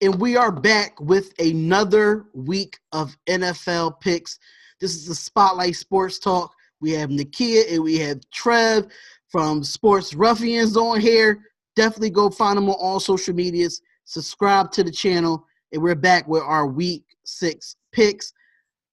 And we are back with another week of NFL picks. This is the Spotlight Sports Talk. We have Nakia and we have Trev from Sports Ruffians on here. Definitely go find them on all social medias. Subscribe to the channel. And we're back with our Week 6 picks.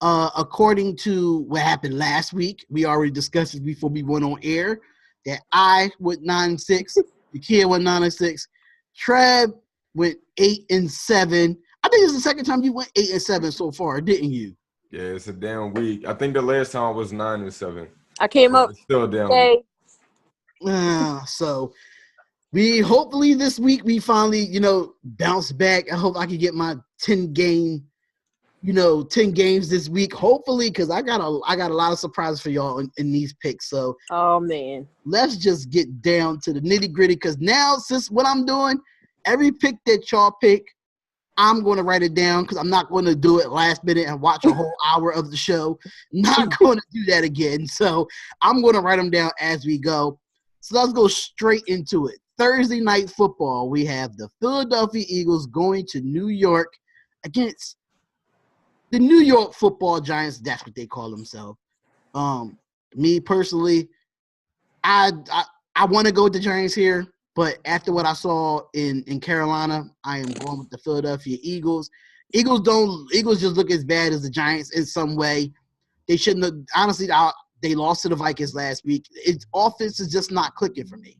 According to what happened last week, we already discussed it before we went on air, that I went 9-6, Nakia went 9-6, Trev went 8-7. I think it's the second time you went 8-7 so far, didn't you? Yeah, it's a down week. I think the last time I was 9-7. I came up. It's still down. Okay. So we hopefully this week we finally, bounce back. I hope I can get my 10 games this week. Hopefully, because I got a lot of surprises for y'all in these picks. So Oh man. let's just get down to the nitty-gritty, because now, since what I'm doing, every pick that y'all pick, I'm going to write it down, because I'm not going to do it last minute and watch a whole hour of the show. Not going to do that again. So I'm going to write them down as we go. So let's go straight into it. Thursday night football, we have the Philadelphia Eagles going to New York against the New York Football Giants. That's what they call themselves. Me personally, I want to go with the Giants here. But after what I saw in Carolina, I am going with the Philadelphia Eagles. Eagles just look as bad as the Giants in some way. They shouldn't have. Honestly, they lost to the Vikings last week. Its offense is just not clicking for me.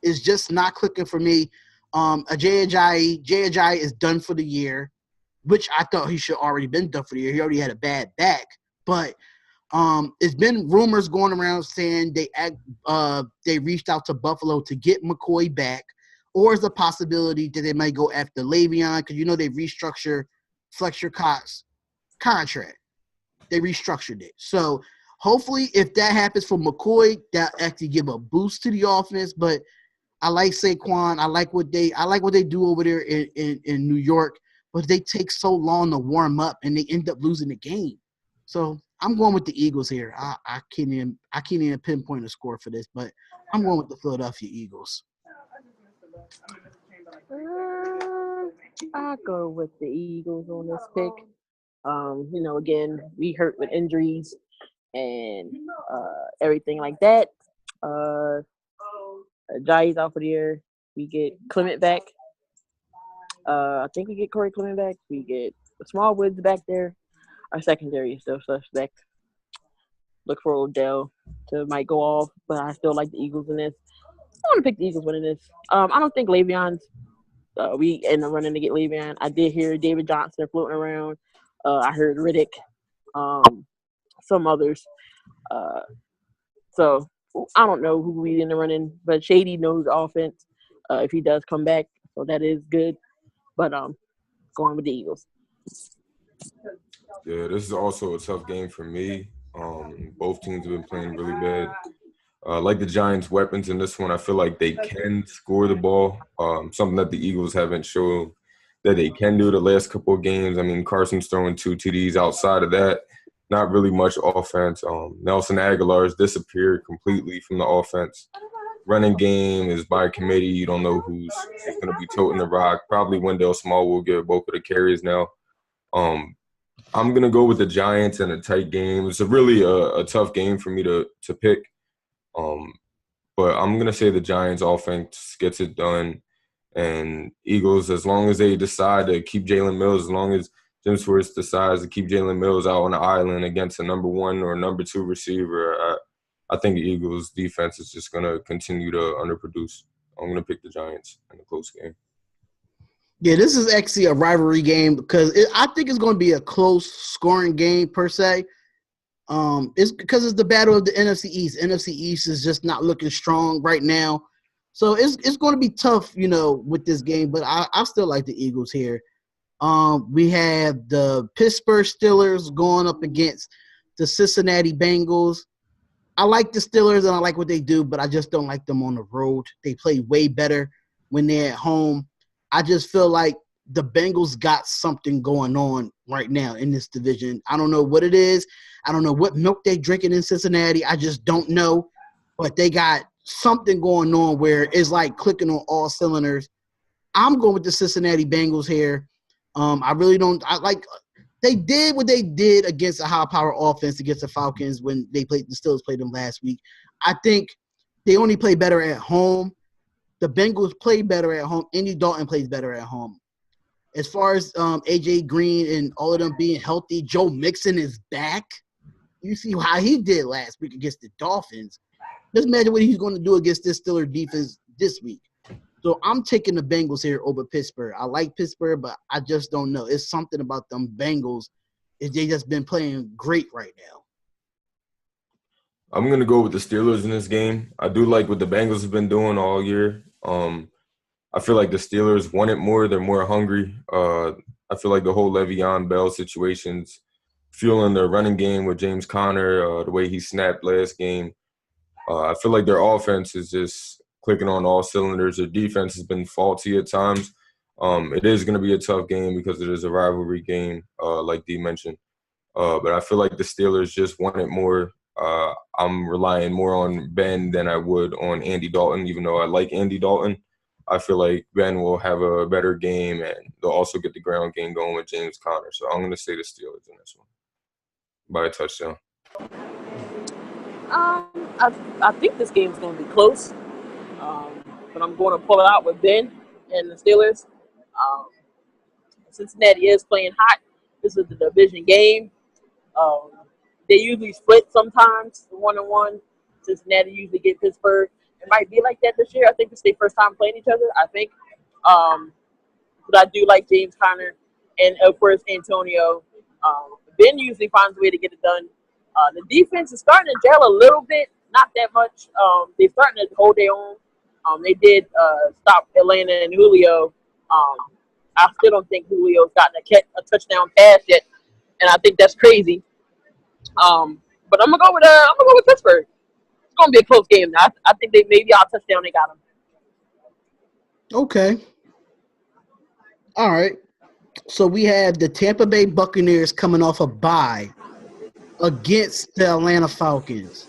It's just not clicking for me. Ajayi is done for the year, which I thought he should already been done for the year. He already had a bad back. But it's been rumors going around saying they reached out to Buffalo to get McCoy back, or is a possibility that they might go after Le'Veon, because they restructured Fletcher Cox's contract. They restructured it. So hopefully, if that happens for McCoy, that actually give a boost to the offense. But I like Saquon. I like what they do over there in New York. But they take so long to warm up, and they end up losing the game. So I'm going with the Eagles here. I can't even pinpoint a score for this, but I'm going with the Philadelphia Eagles. I'll go with the Eagles on this pick. Again, we hurt with injuries and everything like that. Jai's out for the year. We get Clement back. I think we get Corey Clement back. We get Smallwoods back there. Our secondary is still suspect. Look for Odell to might go off, but I still like the Eagles in this. I want to pick the Eagles winning this. I don't think Le'Veon's we end up running to get Le'Veon. I did hear David Johnson floating around. I heard Riddick, some others. So I don't know who we end up running, but Shady knows the offense if he does come back, so that is good. But going with the Eagles. Yeah, this is also a tough game for me. Both teams have been playing really bad. Like the Giants' weapons in this one, I feel like they can score the ball, something that the Eagles haven't shown that they can do the last couple of games. I mean, Carson's throwing 2 TDs. Outside of that, not really much offense. Nelson Aguilar's disappeared completely from the offense. Running game is by committee. You don't know who's going to be toting the rock. Probably Wendell Small will get both of the carries now. I'm going to go with the Giants in a tight game. It's really a tough game for me to pick. But I'm going to say the Giants offense gets it done. And Eagles, as long as they decide to keep Jalen Mills, as long as Jim Schwartz decides to keep Jalen Mills out on the island against a number 1 or number 2 receiver, I think the Eagles' defense is just going to continue to underproduce. I'm going to pick the Giants in a close game. Yeah, this is actually a rivalry game because I think it's going to be a close scoring game per se. It's because it's the battle of the NFC East. NFC East is just not looking strong right now. So it's going to be tough, with this game. But I still like the Eagles here. We have the Pittsburgh Steelers going up against the Cincinnati Bengals. I like the Steelers and I like what they do, but I just don't like them on the road. They play way better when they're at home. I just feel like the Bengals got something going on right now in this division. I don't know what it is. I don't know what milk they're drinking in Cincinnati. I just don't know. But they got something going on where it's like clicking on all cylinders. I'm going with the Cincinnati Bengals here. I really don't. They did what they did against a high-power offense against the Falcons when the Steelers played them last week. I think they only play better at home. The Bengals play better at home. Andy Dalton plays better at home. As far as A.J. Green and all of them being healthy, Joe Mixon is back. You see how he did last week against the Dolphins. Just imagine what he's going to do against this Steelers defense this week. So I'm taking the Bengals here over Pittsburgh. I like Pittsburgh, but I just don't know. It's something about them Bengals. They just been playing great right now. I'm going to go with the Steelers in this game. I do like what the Bengals have been doing all year. I feel like the Steelers want it more. They're more hungry. I feel like the whole Le'Veon Bell situation's fueling their running game with James Conner, the way he snapped last game. I feel like their offense is just clicking on all cylinders. Their defense has been faulty at times. It is going to be a tough game because it is a rivalry game, like Dee mentioned. But I feel like the Steelers just want it more. I'm relying more on Ben than I would on Andy Dalton, even though I like Andy Dalton. I feel like Ben will have a better game, and they'll also get the ground game going with James Conner. So I'm going to say the Steelers in this one by a touchdown. I think this game's going to be close, but I'm going to pull it out with Ben and the Steelers. Cincinnati is playing hot. This is the division game. They usually split sometimes, 1-1. Cincinnati usually get Pittsburgh. It might be like that this year. I think it's their first time playing each other, I think. But I do like James Conner and, of course, Antonio. Ben usually finds a way to get it done. The defense is starting to gel a little bit, not that much. They're starting to hold their own. They did stop Atlanta and Julio. I still don't think Julio's gotten a touchdown pass yet, and I think that's crazy. But I'm gonna go with Pittsburgh. It's gonna be a close game. I think they maybe our touchdown they got them. Okay. All right. So we have the Tampa Bay Buccaneers coming off a bye against the Atlanta Falcons.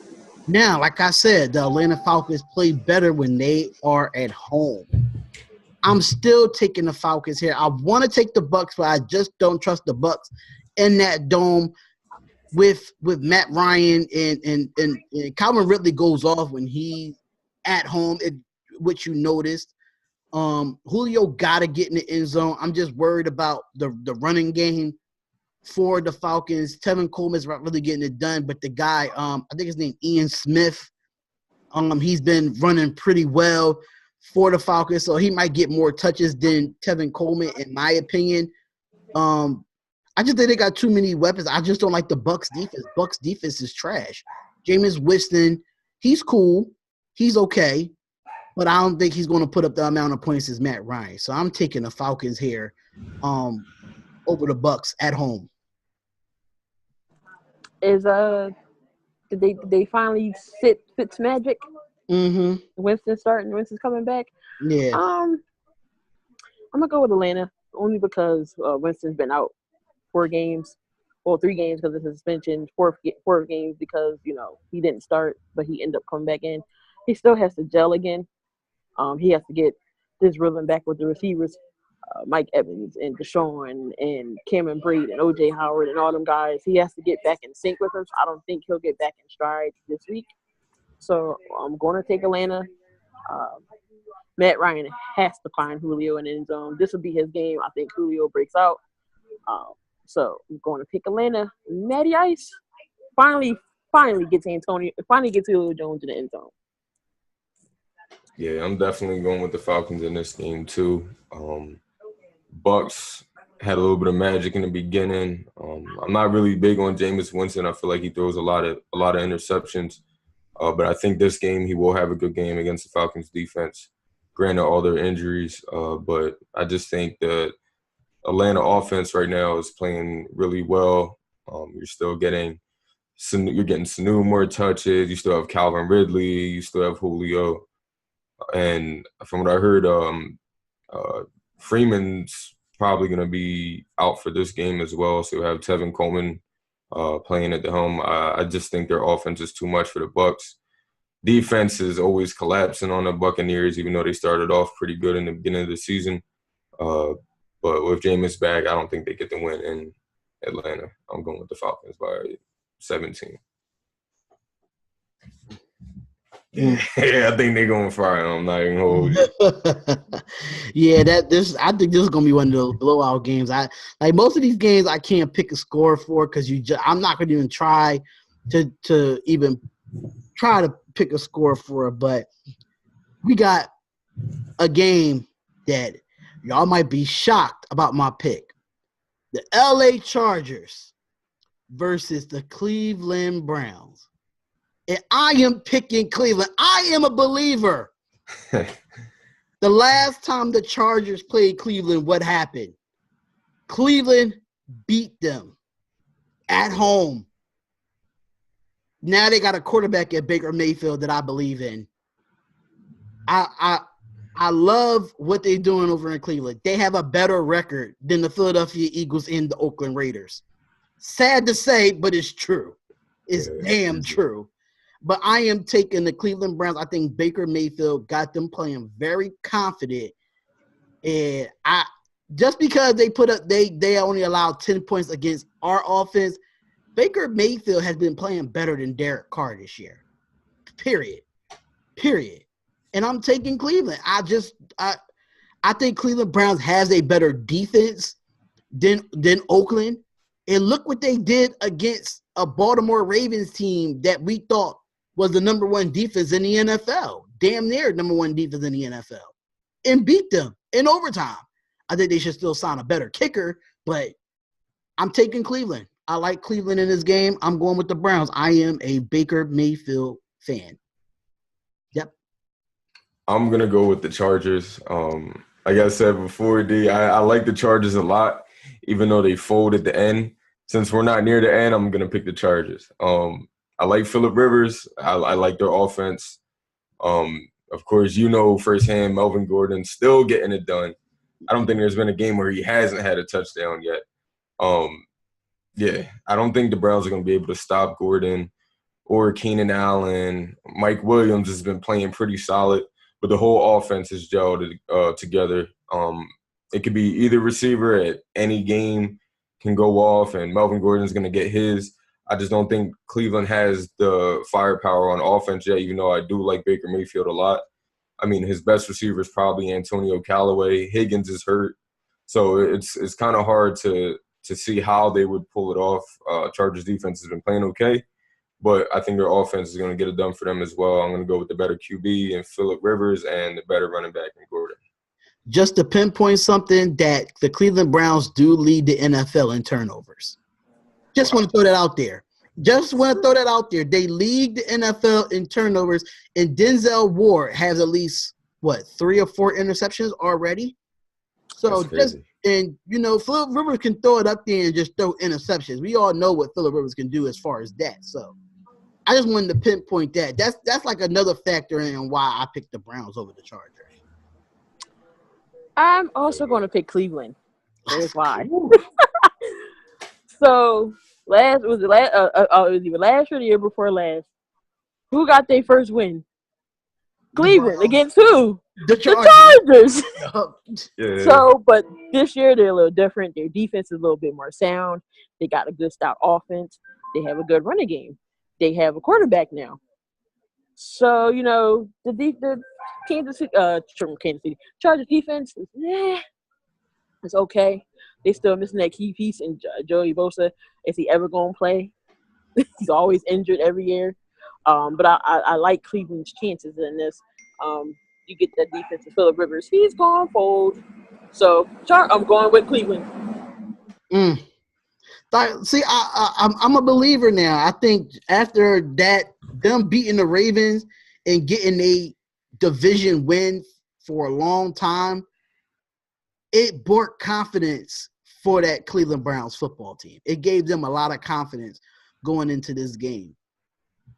Now, like I said, the Atlanta Falcons play better when they are at home. I'm still taking the Falcons here. I want to take the Bucs, but I just don't trust the Bucs in that dome with Matt Ryan and Calvin Ridley goes off when he's at home, which you noticed. Julio got to get in the end zone. I'm just worried about the running game for the Falcons. Tevin Coleman's not really getting it done, but the guy, I think his name Ian Smith, he's been running pretty well for the Falcons, so he might get more touches than Tevin Coleman, in my opinion. I just think they got too many weapons. I just don't like the Bucs defense. Bucs defense is trash. Jameis Winston, he's cool. He's okay. But I don't think he's going to put up the amount of points as Matt Ryan. So I'm taking the Falcons here over the Bucs at home. Did they finally sit Fitzmagic? Mm-hmm. Winston's coming back. Yeah. I'm gonna go with Atlanta only because Winston's been out 3 games because of suspension, 4 games because he didn't start, but he ended up coming back in. He still has to gel again. He has to get this rhythm back with the receivers, Mike Evans and Deshaun and Cameron Braid and O.J. Howard and all them guys. He has to get back in sync with them. So I don't think he'll get back in stride this week. So I'm going to take Atlanta. Matt Ryan has to find Julio in the end zone. This will be his game. I think Julio breaks out. So I'm going to pick Atlanta. Matty Ice finally gets Julio Jones in the end zone. Yeah, I'm definitely going with the Falcons in this game too. Bucks had a little bit of magic in the beginning. I'm not really big on Jameis Winston. I feel like he throws a lot of interceptions. But I think this game he will have a good game against the Falcons defense. Granted, all their injuries, but I just think the Atlanta offense right now is playing really well. You're getting Sanu more touches. You still have Calvin Ridley. You still have Julio. And from what I heard, Freeman's probably going to be out for this game as well. So you have Tevin Coleman playing at the home. I just think their offense is too much for the Bucs. Defense is always collapsing on the Buccaneers, even though they started off pretty good in the beginning of the season. But with Jameis back, I don't think they get the win in Atlanta. I'm going with the Falcons by 17. Yeah, I think they're going to fire him. I'm not even hold you. Yeah, I think this is gonna be one of those blowout games. I like most of these games I can't pick a score for because I'm not gonna even try to even try to pick a score for it. But we got a game that y'all might be shocked about my pick. The LA Chargers versus the Cleveland Browns. And I am picking Cleveland. I am a believer. The last time the Chargers played Cleveland, what happened? Cleveland beat them at home. Now they got a quarterback at Baker Mayfield that I believe in. I love what they're doing over in Cleveland. They have a better record than the Philadelphia Eagles and the Oakland Raiders. Sad to say, but it's true. It's damn true. But I am taking the Cleveland Browns. I think Baker Mayfield got them playing very confident. And just because they only allowed 10 points against our offense, Baker Mayfield has been playing better than Derek Carr this year. Period. And I'm taking Cleveland. I think Cleveland Browns has a better defense than Oakland. And look what they did against a Baltimore Ravens team that we thought was the number one defense in the NFL. Damn near number one defense in the NFL. And beat them in overtime. I think they should still sign a better kicker, but I'm taking Cleveland. I like Cleveland in this game. I'm going with the Browns. I am a Baker Mayfield fan. Yep. I'm going to go with the Chargers. Like I said before, D, I like the Chargers a lot, even though they fold at the end. Since we're not near the end, I'm going to pick the Chargers. I like Phillip Rivers. I like their offense. Of course, firsthand, Melvin Gordon still getting it done. I don't think there's been a game where he hasn't had a touchdown yet. I don't think the Browns are going to be able to stop Gordon or Keenan Allen. Mike Williams has been playing pretty solid, but the whole offense is gelled together. It could be either receiver at any game can go off, and Melvin Gordon's going to get his. I just don't think Cleveland has the firepower on offense yet, even though I do like Baker Mayfield a lot. I mean, his best receiver is probably Antonio Callaway. Higgins is hurt. So it's kind of hard to see how they would pull it off. Chargers defense has been playing okay, but I think their offense is going to get it done for them as well. I'm going to go with the better QB and Phillip Rivers and the better running back in Gordon. Just to pinpoint something, that the Cleveland Browns do lead the NFL in turnovers. Just want to throw that out there. They lead the NFL in turnovers, and Denzel Ward has at least, 3 or 4 interceptions already? So Phillip Rivers can throw it up there and just throw interceptions. We all know what Phillip Rivers can do as far as that. So I just wanted to pinpoint that. That's like another factor in why I picked the Browns over the Chargers. I'm also going to pick Cleveland. Here's why. So it was either last or the year before last. Who got their first win? Cleveland against who? The Chargers. Yeah. So, but this year they're a little different. Their defense is a little bit more sound. They got a good stout offense. They have a good running game. They have a quarterback now. So, the Kansas City Chargers defense is okay. They still missing that key piece in Joey Bosa. Is he ever going to play? He's always injured every year. But I like Cleveland's chances in this. You get that defense of Phillip Rivers. He's gone fold. So, I'm going with Cleveland. See, I'm a believer now. I think after that, them beating the Ravens and getting a division win for a long time, it brought confidence for that Cleveland Browns football team. It gave them a lot of confidence going into this game.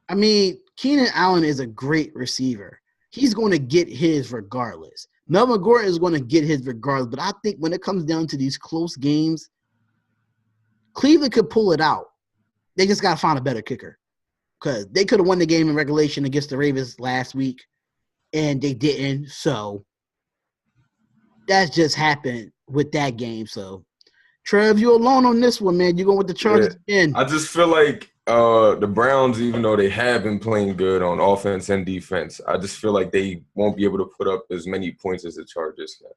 I mean, Keenan Allen is a great receiver. He's going to get his regardless. Melvin Gordon is going to get his regardless. But I think when it comes down to these close games, Cleveland could pull it out. They just got to find a better kicker. Because they could have won the game in regulation against the Ravens last week, and they didn't. So that just happened with that game. So, Trev, you alone on this one, man. You going with the Chargers again? I just feel like the Browns, even though they have been playing good on offense and defense, I just feel like they won't be able to put up as many points as the Chargers can.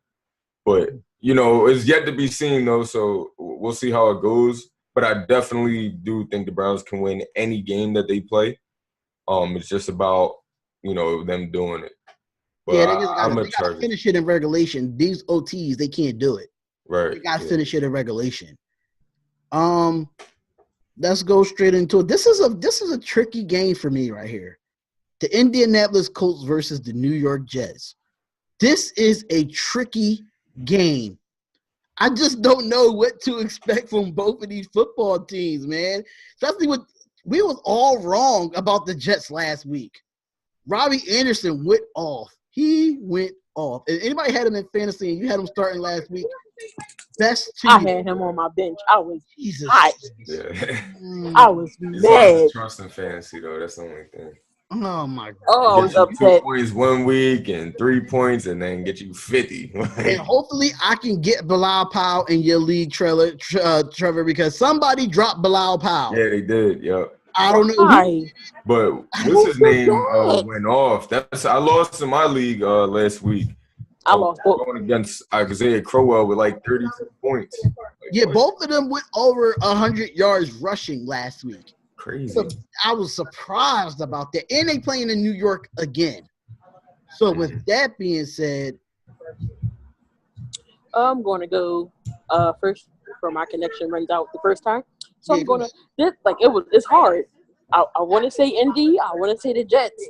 But, it's yet to be seen, though, so we'll see how it goes. But I definitely do think the Browns can win any game that they play. It's just about, them doing it. But yeah, they got to finish it in regulation. These OTs, they can't do it. Right. They got to finish it in regulation. Let's go straight into it. This is a tricky game for me right here. The Indianapolis Colts versus the New York Jets. This is a tricky game. I just don't know what to expect from both of these football teams, man. Especially we was all wrong about the Jets last week. Robbie Anderson went off. He went off. If anybody had him in fantasy and you had him starting last week, best team. I had him on my bench. I was Jesus. hot. Yeah. I was mad. Trust in fantasy, though. That's the only thing. Oh, my God. Oh, I was upset. 2 points 1 week and 3 points and then get you 50. And hopefully I can get Bilal Powell in your league, Trevor, because somebody dropped Bilal Powell. Yeah, they did. Yep. I don't know Why? But what's his name went off. I lost in my league last week. I lost going against Isaiah Crowell with like 32 points. Both of them went over 100 yards rushing last week. Crazy. So I was surprised about that. And they playing in New York again. So with that being said, I'm going to go first for my connection runs out the first time. So I'm going to it's hard. I want to say Indy. I want to say the Jets.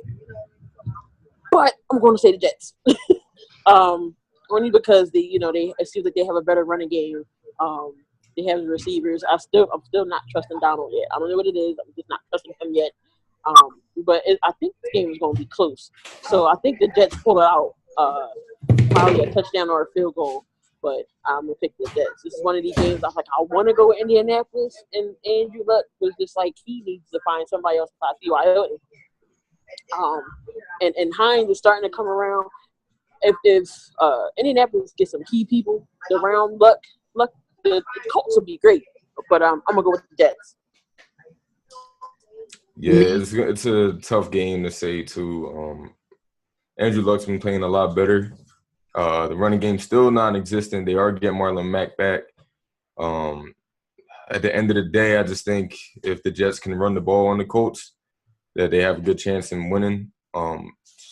But I'm going to say the Jets. Only because it seems like they have a better running game. They have the receivers. I'm still not trusting Donald yet. I don't know what it is. I'm just not trusting him yet. But I think this game is going to be close. So I think the Jets pull it out. Probably a touchdown or a field goal. But I'm going to pick the Jets. This is one of these games I want to go with Indianapolis. And Andrew Luck was just like he needs to find somebody else to play BYO. And Hines is starting to come around. If Indianapolis gets some key people around Luck, the Colts will be great. But I'm gonna go with the Jets. Yeah, it's a tough game to say too. Andrew Luck's been playing a lot better. The running game's still non-existent. They are getting Marlon Mack back. At the end of the day, I just think if the Jets can run the ball on the Colts, that they have a good chance in winning.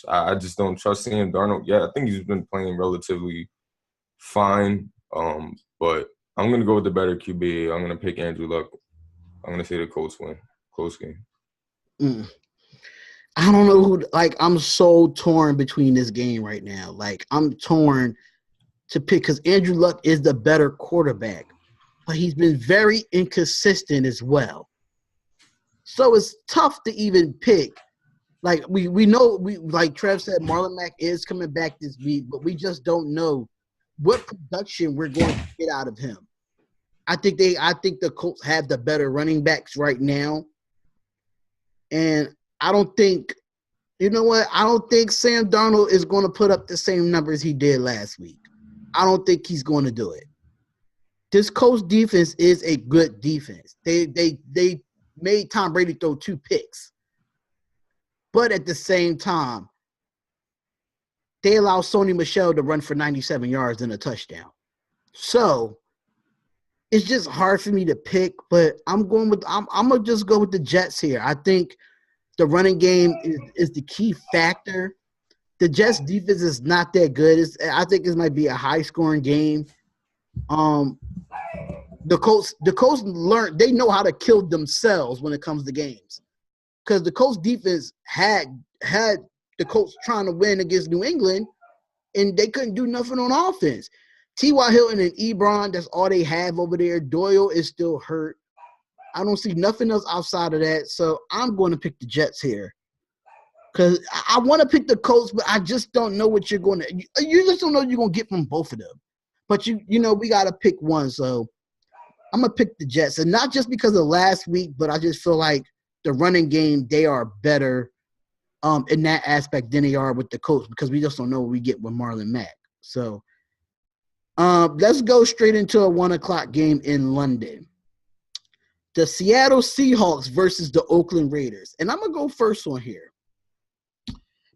I just don't trust Sam Darnold yet. I think he's been playing relatively fine. But I'm going to go with the better QB. I'm going to pick Andrew Luck. I'm going to say the Colts win. Close game. I don't know who – I'm so torn between this game right now. I'm torn to pick because Andrew Luck is the better quarterback. But he's been very inconsistent as well. So it's tough to even pick. We know like Trev said, Marlon Mack is coming back this week, but we just don't know what production we're going to get out of him. I think the Colts have the better running backs right now. And I don't think Sam Darnold is going to put up the same numbers he did last week. I don't think he's going to do it. This Colts defense is a good defense. They made Tom Brady throw 2 picks. But at the same time, they allow Sony Michel to run for 97 yards and a touchdown. So it's just hard for me to pick, but I'm gonna just go with the Jets here. I think the running game is the key factor. The Jets defense is not that good. I think this might be a high scoring game. The Colts learned they know how to kill themselves when it comes to games. Because the Colts defense had the Colts trying to win against New England, and they couldn't do nothing on offense. T.Y. Hilton and Ebron, that's all they have over there. Doyle is still hurt. I don't see nothing else outside of that, so I'm going to pick the Jets here. Because I want to pick the Colts, but I just don't know what you're going to – you just don't know what you're going to get from both of them. But, we got to pick one, so I'm going to pick the Jets. And not just because of last week, but I just feel like the running game, they are better in that aspect than they are with the Colts because we just don't know what we get with Marlon Mack. So Let's go straight into a 1:00 game in London. The Seattle Seahawks versus the Oakland Raiders. And I'm going to go first on here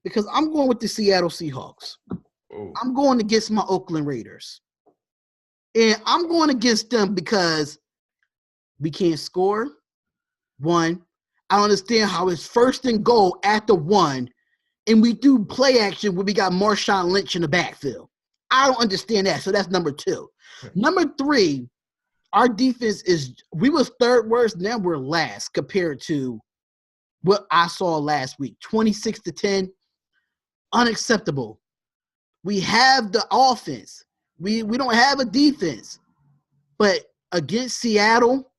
because I'm going with the Seattle Seahawks. Oh. I'm going against my Oakland Raiders. And I'm going against them because we can't score. One, I don't understand how it's first and goal at the 1, and we do play action where we got Marshawn Lynch in the backfield. I don't understand that. So that's number 2. Number 3, our defense we was third worst, now we're last compared to what I saw last week. 26-10, unacceptable. We have the offense. We don't have a defense. But against Seattle,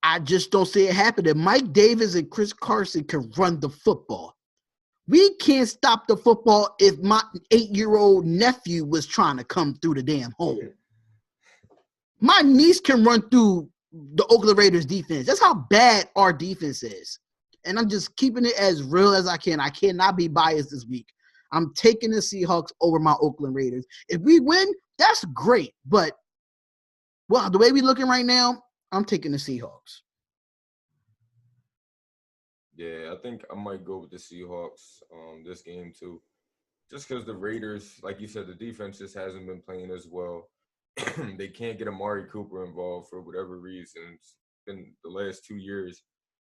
I just don't see it happening. Mike Davis and Chris Carson can run the football. We can't stop the football if my 8-year-old nephew was trying to come through the damn hole. My niece can run through the Oakland Raiders defense. That's how bad our defense is. And I'm just keeping it as real as I can. I cannot be biased this week. I'm taking the Seahawks over my Oakland Raiders. If we win, that's great. But, well, the way we're looking right now, I'm taking the Seahawks. Yeah, I think I might go with the Seahawks this game too. Just because the Raiders, like you said, the defense just hasn't been playing as well. They can't get Amari Cooper involved for whatever reason. It's been the last 2 years.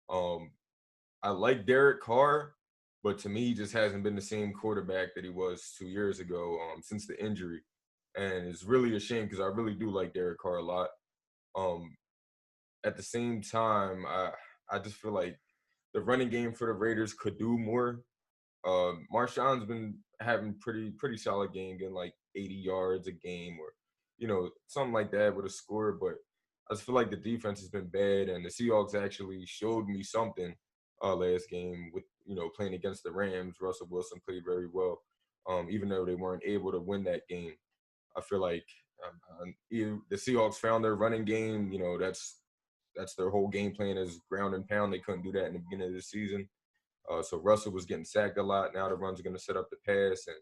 I like Derek Carr, but to me, he just hasn't been the same quarterback that he was 2 years ago since the injury. And it's really a shame because I really do like Derek Carr a lot. At the same time, I just feel like the running game for the Raiders could do more. Marshawn's been having pretty solid game, getting like 80 yards a game or, something like that with a score. But I just feel like the defense has been bad, and the Seahawks actually showed me something last game with, playing against the Rams. Russell Wilson played very well, even though they weren't able to win that game. I feel like the Seahawks found their running game. That's their whole game plan is ground and pound. They couldn't do that in the beginning of the season. So Russell was getting sacked a lot. Now the run's going to set up the pass and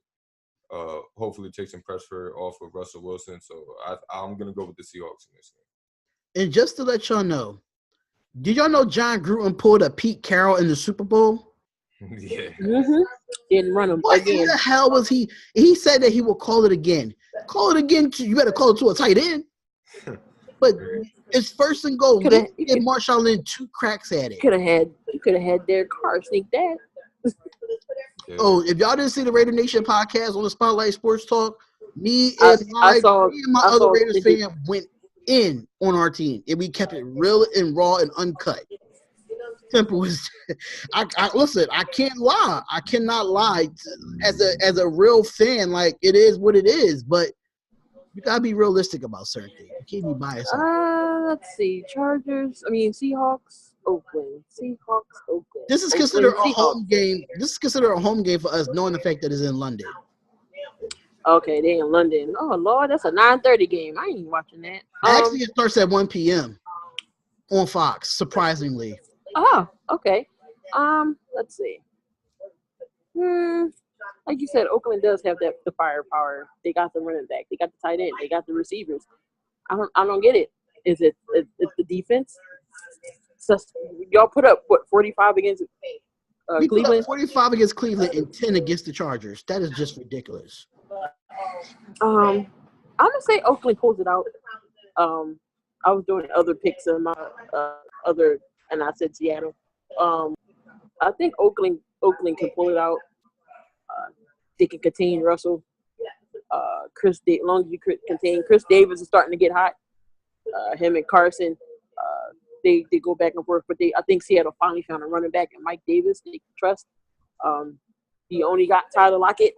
hopefully take some pressure off of Russell Wilson. So I'm going to go with the Seahawks in this game. And just to let y'all know, did y'all know John Gruden pulled a Pete Carroll in the Super Bowl? Yeah. Mm-hmm. Didn't run him What again. in the hell was he? He said that he will call it again. Call it again. You better call it to a tight end. But it's first and goal. Give Marshawn Lynch 2 cracks at it. You could have had Derek Carr sneak that. Yeah. Oh, if y'all didn't see the Raider Nation podcast on the Spotlight Sports Talk, me and my other Raiders fan went in on our team, and we kept it real and raw and uncut. Simple as listen. I can't lie. I cannot lie. As a real fan, like it is what it is. But you gotta be realistic about certain things. You can't be biased. Let's see. Seahawks, Oakland. Seahawks, Oakland. This is considered a home game. This is considered a home game for us, knowing the fact that it's in London. Okay, they in London. Oh Lord, that's a 9:30 game. I ain't watching that. Actually, it starts at 1 p.m. on Fox. Surprisingly. Oh, okay. Let's see. Like you said, Oakland does have the firepower. They got the running back. They got the tight end. They got the receivers. I don't get it. Is it the defense? So y'all put up 45 against Cleveland? 45 against Cleveland and 10 against the Chargers. That is just ridiculous. I'm gonna say Oakland pulls it out. I was doing other picks in my and I said Seattle. I think Oakland can pull it out. They can contain Russell. As long as you contain Chris Davis is starting to get hot. Him and Carson, they go back and forth. But I think Seattle finally found a running back and Mike Davis they can trust. He only got Tyler Lockett.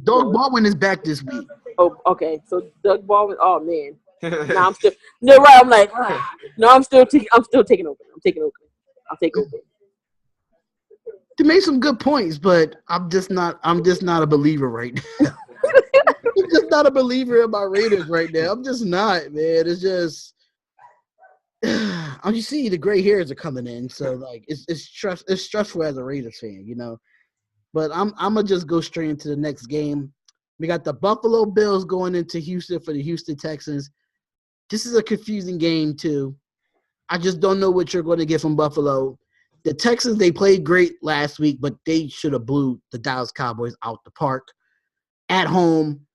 Doug Baldwin is back this week. Oh, okay. So Doug Baldwin. Oh man. No, I'm still. No, right. I'm like, no. I'm still taking Oakland. I'm taking Oakland. I'll take Oakland. They made some good points, but I'm just not a believer right now. I'm just not a believer in my Raiders right now. I'm just not, man. It's just, you see, the gray hairs are coming in, so like it's stressful as a Raiders fan, But I'm gonna just go straight into the next game. We got the Buffalo Bills going into Houston for the Houston Texans. This is a confusing game, too. I just don't know what you're going to get from Buffalo. The Texans, they played great last week, but they should have blew the Dallas Cowboys out the park at home.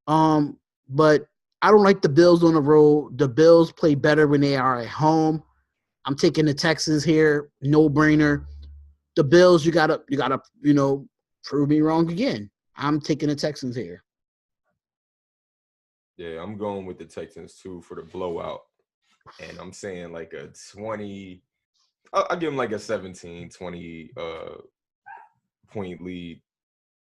But I don't like the Bills on the road. The Bills play better when they are at home. I'm taking the Texans here, no brainer. The Bills, you gotta, prove me wrong again. I'm taking the Texans here. Yeah, I'm going with the Texans too for the blowout, and I'm saying like a 20. I'll give them like a 17-20 point lead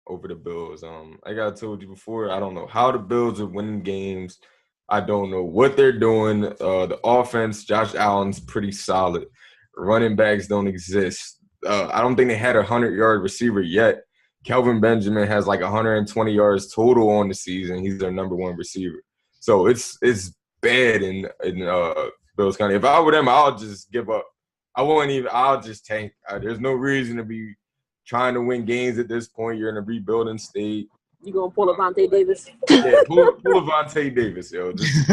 over the Bills. Like I told you before, I don't know how the Bills are winning games. I don't know what they're doing. The offense, Josh Allen's pretty solid. Running backs don't exist. I don't think they had a 100-yard receiver yet. Kelvin Benjamin has like 120 yards total on the season. He's their number one receiver. So it's bad in Bills County. If I were them, I'll just give up. I'll just tank. There's no reason to be trying to win games at this point. You're in a rebuilding state. You gonna pull Avonte Davis? Yeah, pull Avonte Davis, yo. Just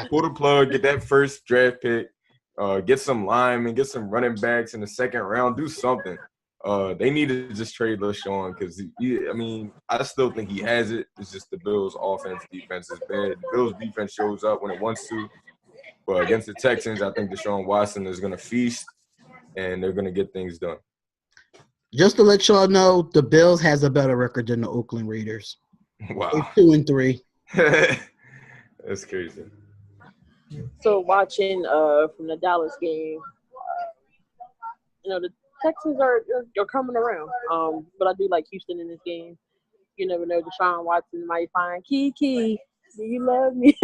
pull the plug, get that first draft pick, get some linemen, get some running backs in the second round, do something. They need to just trade LaShawn because, I still think he has it. It's just the Bills' offense, defense is bad. The Bills' defense shows up when it wants to. But against the Texans, I think Deshaun Watson is going to feast, and they're going to get things done. Just to let y'all know, the Bills has a better record than the Oakland Raiders. Wow. They're 2-3. That's crazy. So watching from the Dallas game, the Texans are coming around. But I do like Houston in this game. You never know, Deshaun Watson might find Kiki. Do you love me?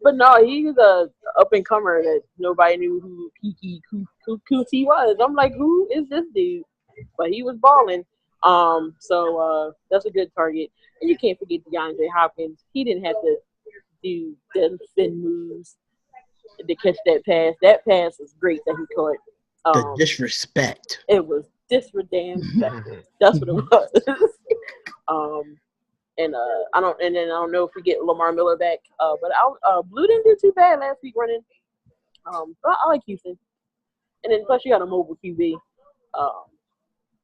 But no, he's a up and comer that nobody knew who Kiki Kuti was. I'm like, who is this dude? But he was balling. So that's a good target. And you can't forget DeAndre Hopkins. He didn't have to do the spin moves to catch that pass. That pass was great that he caught. The disrespect. It was disrespect. That's what it was. And I don't know if we get Lamar Miller back. But Blue didn't do too bad last week running. But I like Houston. And then plus you got a mobile QB.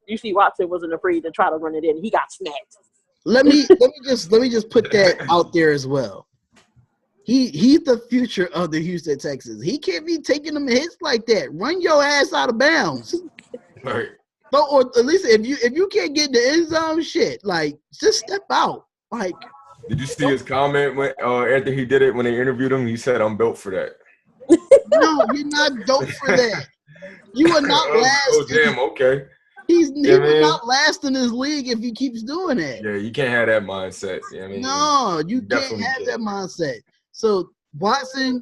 You see Watson wasn't afraid to try to run it in. He got snapped. Let me just put that out there as well. He's the future of the Houston Texans. He can't be taking them hits like that. Run your ass out of bounds. Right. No, or at least if you can't get in the end zone, shit, like just step out. Like, did you see his comment when after he did it when they interviewed him? He said, "I'm built for that." No, you're not built for that. You are not last. Oh damn, okay. He will not last in this league if he keeps doing that. Yeah, you can't have that mindset. No, you can't have that mindset. So Watson,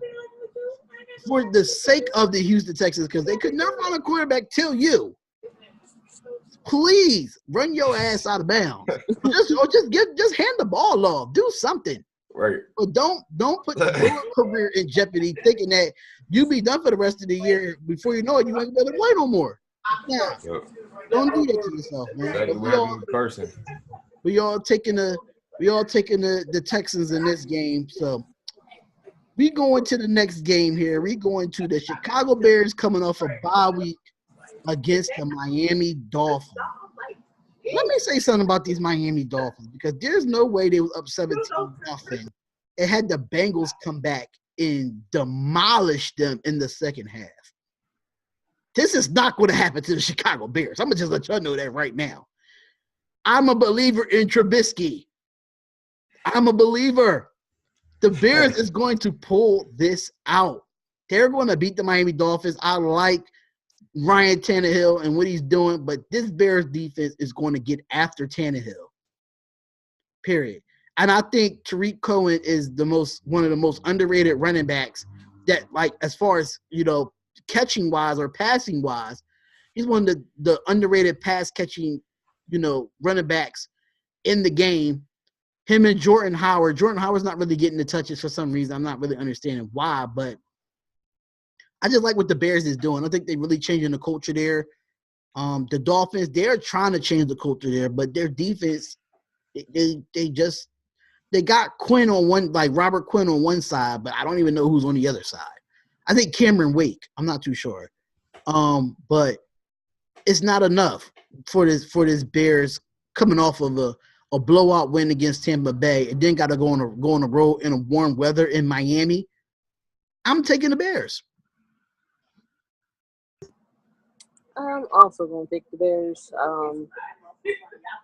for the sake of the Houston Texans, because they could never find a quarterback till you. Please run your ass out of bounds. just hand the ball off. Do something. Right. But don't put your career in jeopardy thinking that you'll be done for the rest of the year. Before you know it, you ain't gonna play no more. Yeah. Yep. Don't do that to yourself, man. We all taking the Texans in this game. So we going to the next game here. We going to the Chicago Bears coming off a bye week against the Miami Dolphins. Let me say something about these Miami Dolphins because there's no way they was up 17-0. It had the Bengals come back and demolish them in the second half. This is not going to happen to the Chicago Bears. I'm going to just let y'all know that right now. I'm a believer in Trubisky. I'm a believer. The Bears is going to pull this out. They're going to beat the Miami Dolphins. I like Ryan Tannehill and what he's doing, but this Bears defense is going to get after Tannehill. Period. And I think Tariq Cohen is one of the most underrated running backs that, like, as far as, catching wise or passing wise, he's one of the underrated pass catching, running backs in the game. Him and Jordan Howard. Jordan Howard's not really getting the touches for some reason. I'm not really understanding why, but I just like what the Bears is doing. I think they're really changing the culture there. The Dolphins, they're trying to change the culture there, but their defense, they got Quinn on one, like Robert Quinn on one side, but I don't even know who's on the other side. I think Cameron Wake. I'm not too sure. But it's not enough for this Bears coming off of a blowout win against Tampa Bay and then got to go on the road in a warm weather in Miami. I'm taking the Bears. I'm also going to take the Bears.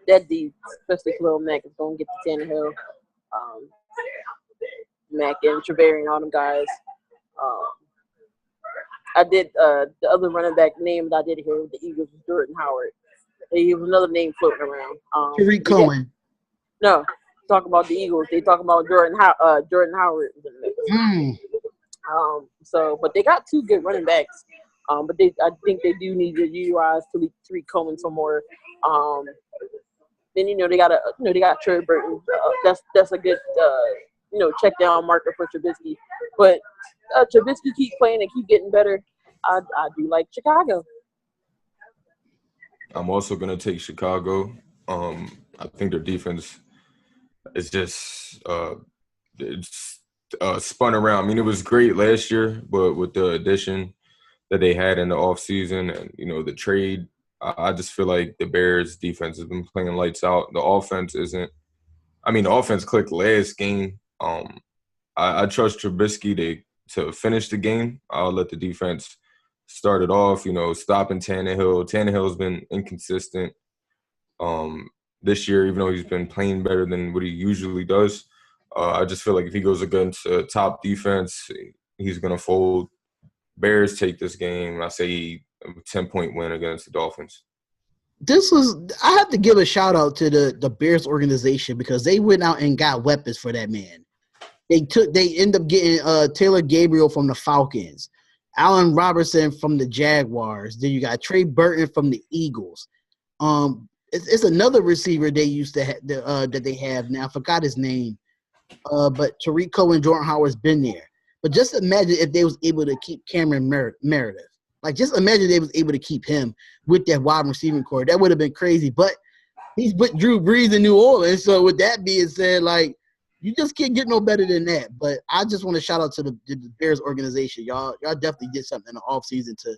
That D, especially Khalil Mack, is going to get the Tannehill. Mack and Trevor and all them guys. I did the other running back name that I did hear with the Eagles was Jordan Howard. He was another name floating around. Tariq Cohen. No, talk about the Eagles. They talk about Jordan Howard. But they got two good running backs. But I think they do need to utilize Tariq Cohen some more. Then they got Trevor Burton. That's a good check down marker for Trubisky. But Trubisky keep playing and keep getting better. I do like Chicago. I'm also gonna take Chicago. I think their defense is just it's spun around. I mean, it was great last year, but with the addition that they had in the offseason and the trade, I just feel like the Bears defense has been playing lights out. The offense isn't. I mean, the offense clicked last game. I trust Trubisky to finish the game. I'll let the defense start it off, stopping Tannehill. Tannehill's been inconsistent this year, even though he's been playing better than what he usually does. I just feel like if he goes against a top defense, he's going to fold. Bears take this game. I say a 10-point win against the Dolphins. I have to give a shout out to the Bears organization because they went out and got weapons for that man. They end up getting Taylor Gabriel from the Falcons, Allen Robertson from the Jaguars. Then you got Trey Burton from the Eagles. It's another receiver they used to that they have now. I forgot his name. But Tariq Cohen and Jordan Howard's been there. But just imagine if they was able to keep Cameron Meredith. Like, just imagine they was able to keep him with that wide receiving core. That would have been crazy. But he's with Drew Brees in New Orleans. So with that being said, like, you just can't get no better than that. But I just want to shout out to the Bears organization. Y'all definitely did something in the offseason to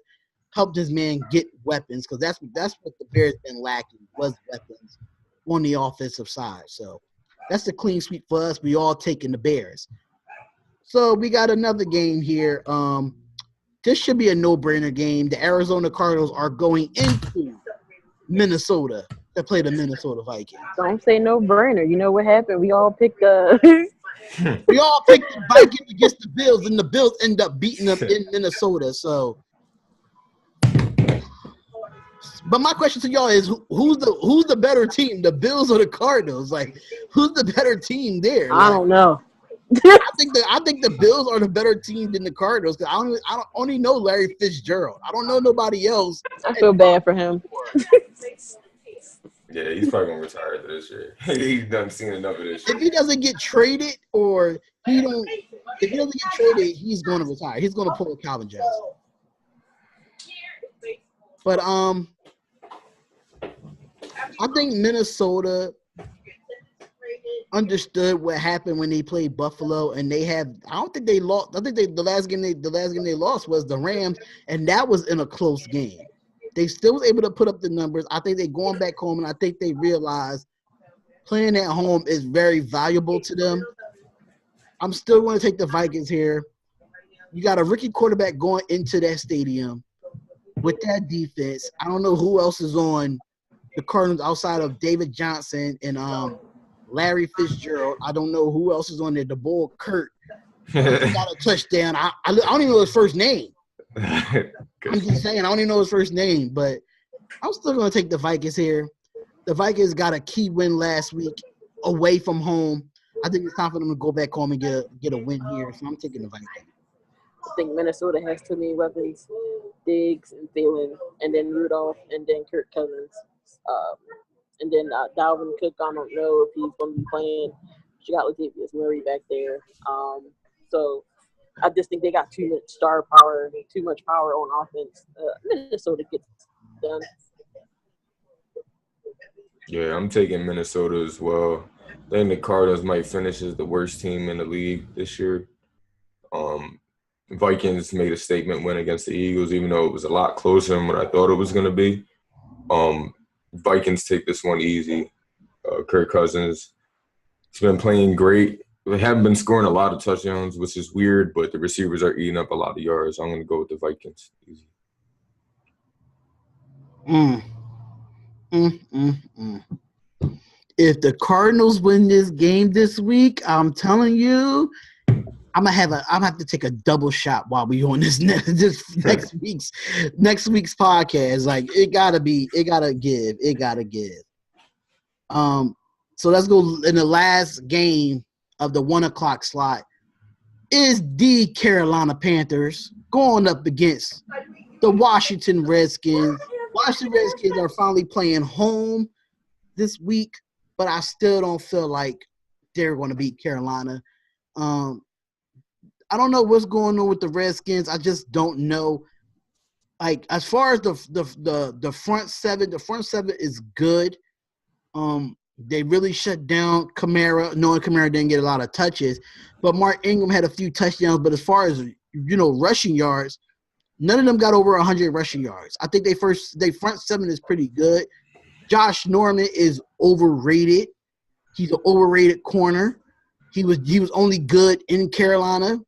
help this man get weapons because that's what the Bears been lacking was weapons on the offensive side. So that's the clean sweep for us. We all taking the Bears. So we got another game here. This should be a no-brainer game. The Arizona Cardinals are going into Minnesota to play the Minnesota Vikings. Don't say no-brainer. You know what happened? We all picked We all picked the Vikings against the Bills, and the Bills end up beating them in Minnesota. So, but my question to y'all is, who's the better team, the Bills or the Cardinals? Like, who's the better team there? I don't know. I think the Bills are the better team than the Cardinals. I don't only know Larry Fitzgerald. I don't know nobody else. I feel bad for him. Yeah, he's probably gonna retire this year. He's done seen enough of this year. If he doesn't get traded or if he doesn't get traded, he's going to retire. He's going to pull a Calvin Johnson. But I think Minnesota understood what happened when they played Buffalo, and I don't think they lost. I think the last game they lost was the Rams, and that was in a close game. They still was able to put up the numbers. I think they're going back home, and I think they realize playing at home is very valuable to them. I'm still going to take the Vikings here. You got a rookie quarterback going into that stadium with that defense. I don't know who else is on the Cardinals outside of David Johnson and Larry Fitzgerald. I don't know who else is on there. The bull Kurt got a touchdown. I don't even know his first name. I'm just saying, I don't even know his first name, but I'm still going to take the Vikings here. The Vikings got a key win last week away from home. I think it's time for them to go back home and get a win here, so I'm taking the Vikings. I think Minnesota has too many weapons. Diggs and Thielen, and then Rudolph, and then Kirk Cousins. And then Dalvin Cook, I don't know if he's going to be playing. She got Latavius Murray back there. So I just think they got too much star power, too much power on offense. Minnesota gets done. Yeah, I'm taking Minnesota as well. I think the Cardinals might finish as the worst team in the league this year. Um, Vikings made a statement win against the Eagles, even though it was a lot closer than what I thought it was going to be. Um, Vikings take this one easy. Kirk Cousins has been playing great. They haven't been scoring a lot of touchdowns, which is weird, but the receivers are eating up a lot of yards. I'm going to go with the Vikings. Easy. Mm, mm. If the Cardinals win this game this week, I'm telling you, I'm gonna have to take a double shot while we on this next week's podcast. Like it gotta give. So let's go in the last game of the 1:00 slot. Is the Carolina Panthers going up against the Washington Redskins? Washington Redskins are finally playing home this week, but I still don't feel like they're going to beat Carolina. I don't know what's going on with the Redskins. I just don't know. Like as far as the front seven is good. They really shut down Kamara, knowing Kamara didn't get a lot of touches. But Mark Ingram had a few touchdowns. But as far as rushing yards, none of them got over 100 rushing yards. I think they front seven is pretty good. Josh Norman is overrated. He's an overrated corner. He was only good in Carolina.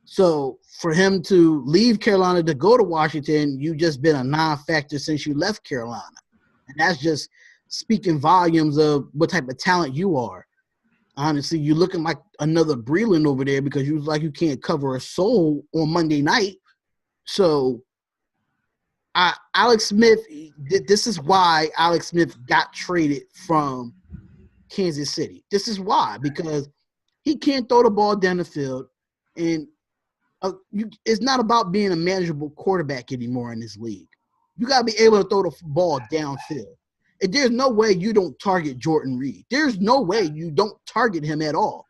So for him to leave Carolina to go to Washington, you've just been a non-factor since you left Carolina. And that's just speaking volumes of what type of talent you are. Honestly, you're looking like another Breland over there because you can't cover a soul on Monday night. So Alex Smith, this is why Alex Smith got traded from Kansas City. This is why, because he can't throw the ball down the field, and it's not about being a manageable quarterback anymore in this league. You got to be able to throw the ball downfield. And there's no way you don't target Jordan Reed. There's no way you don't target him at all.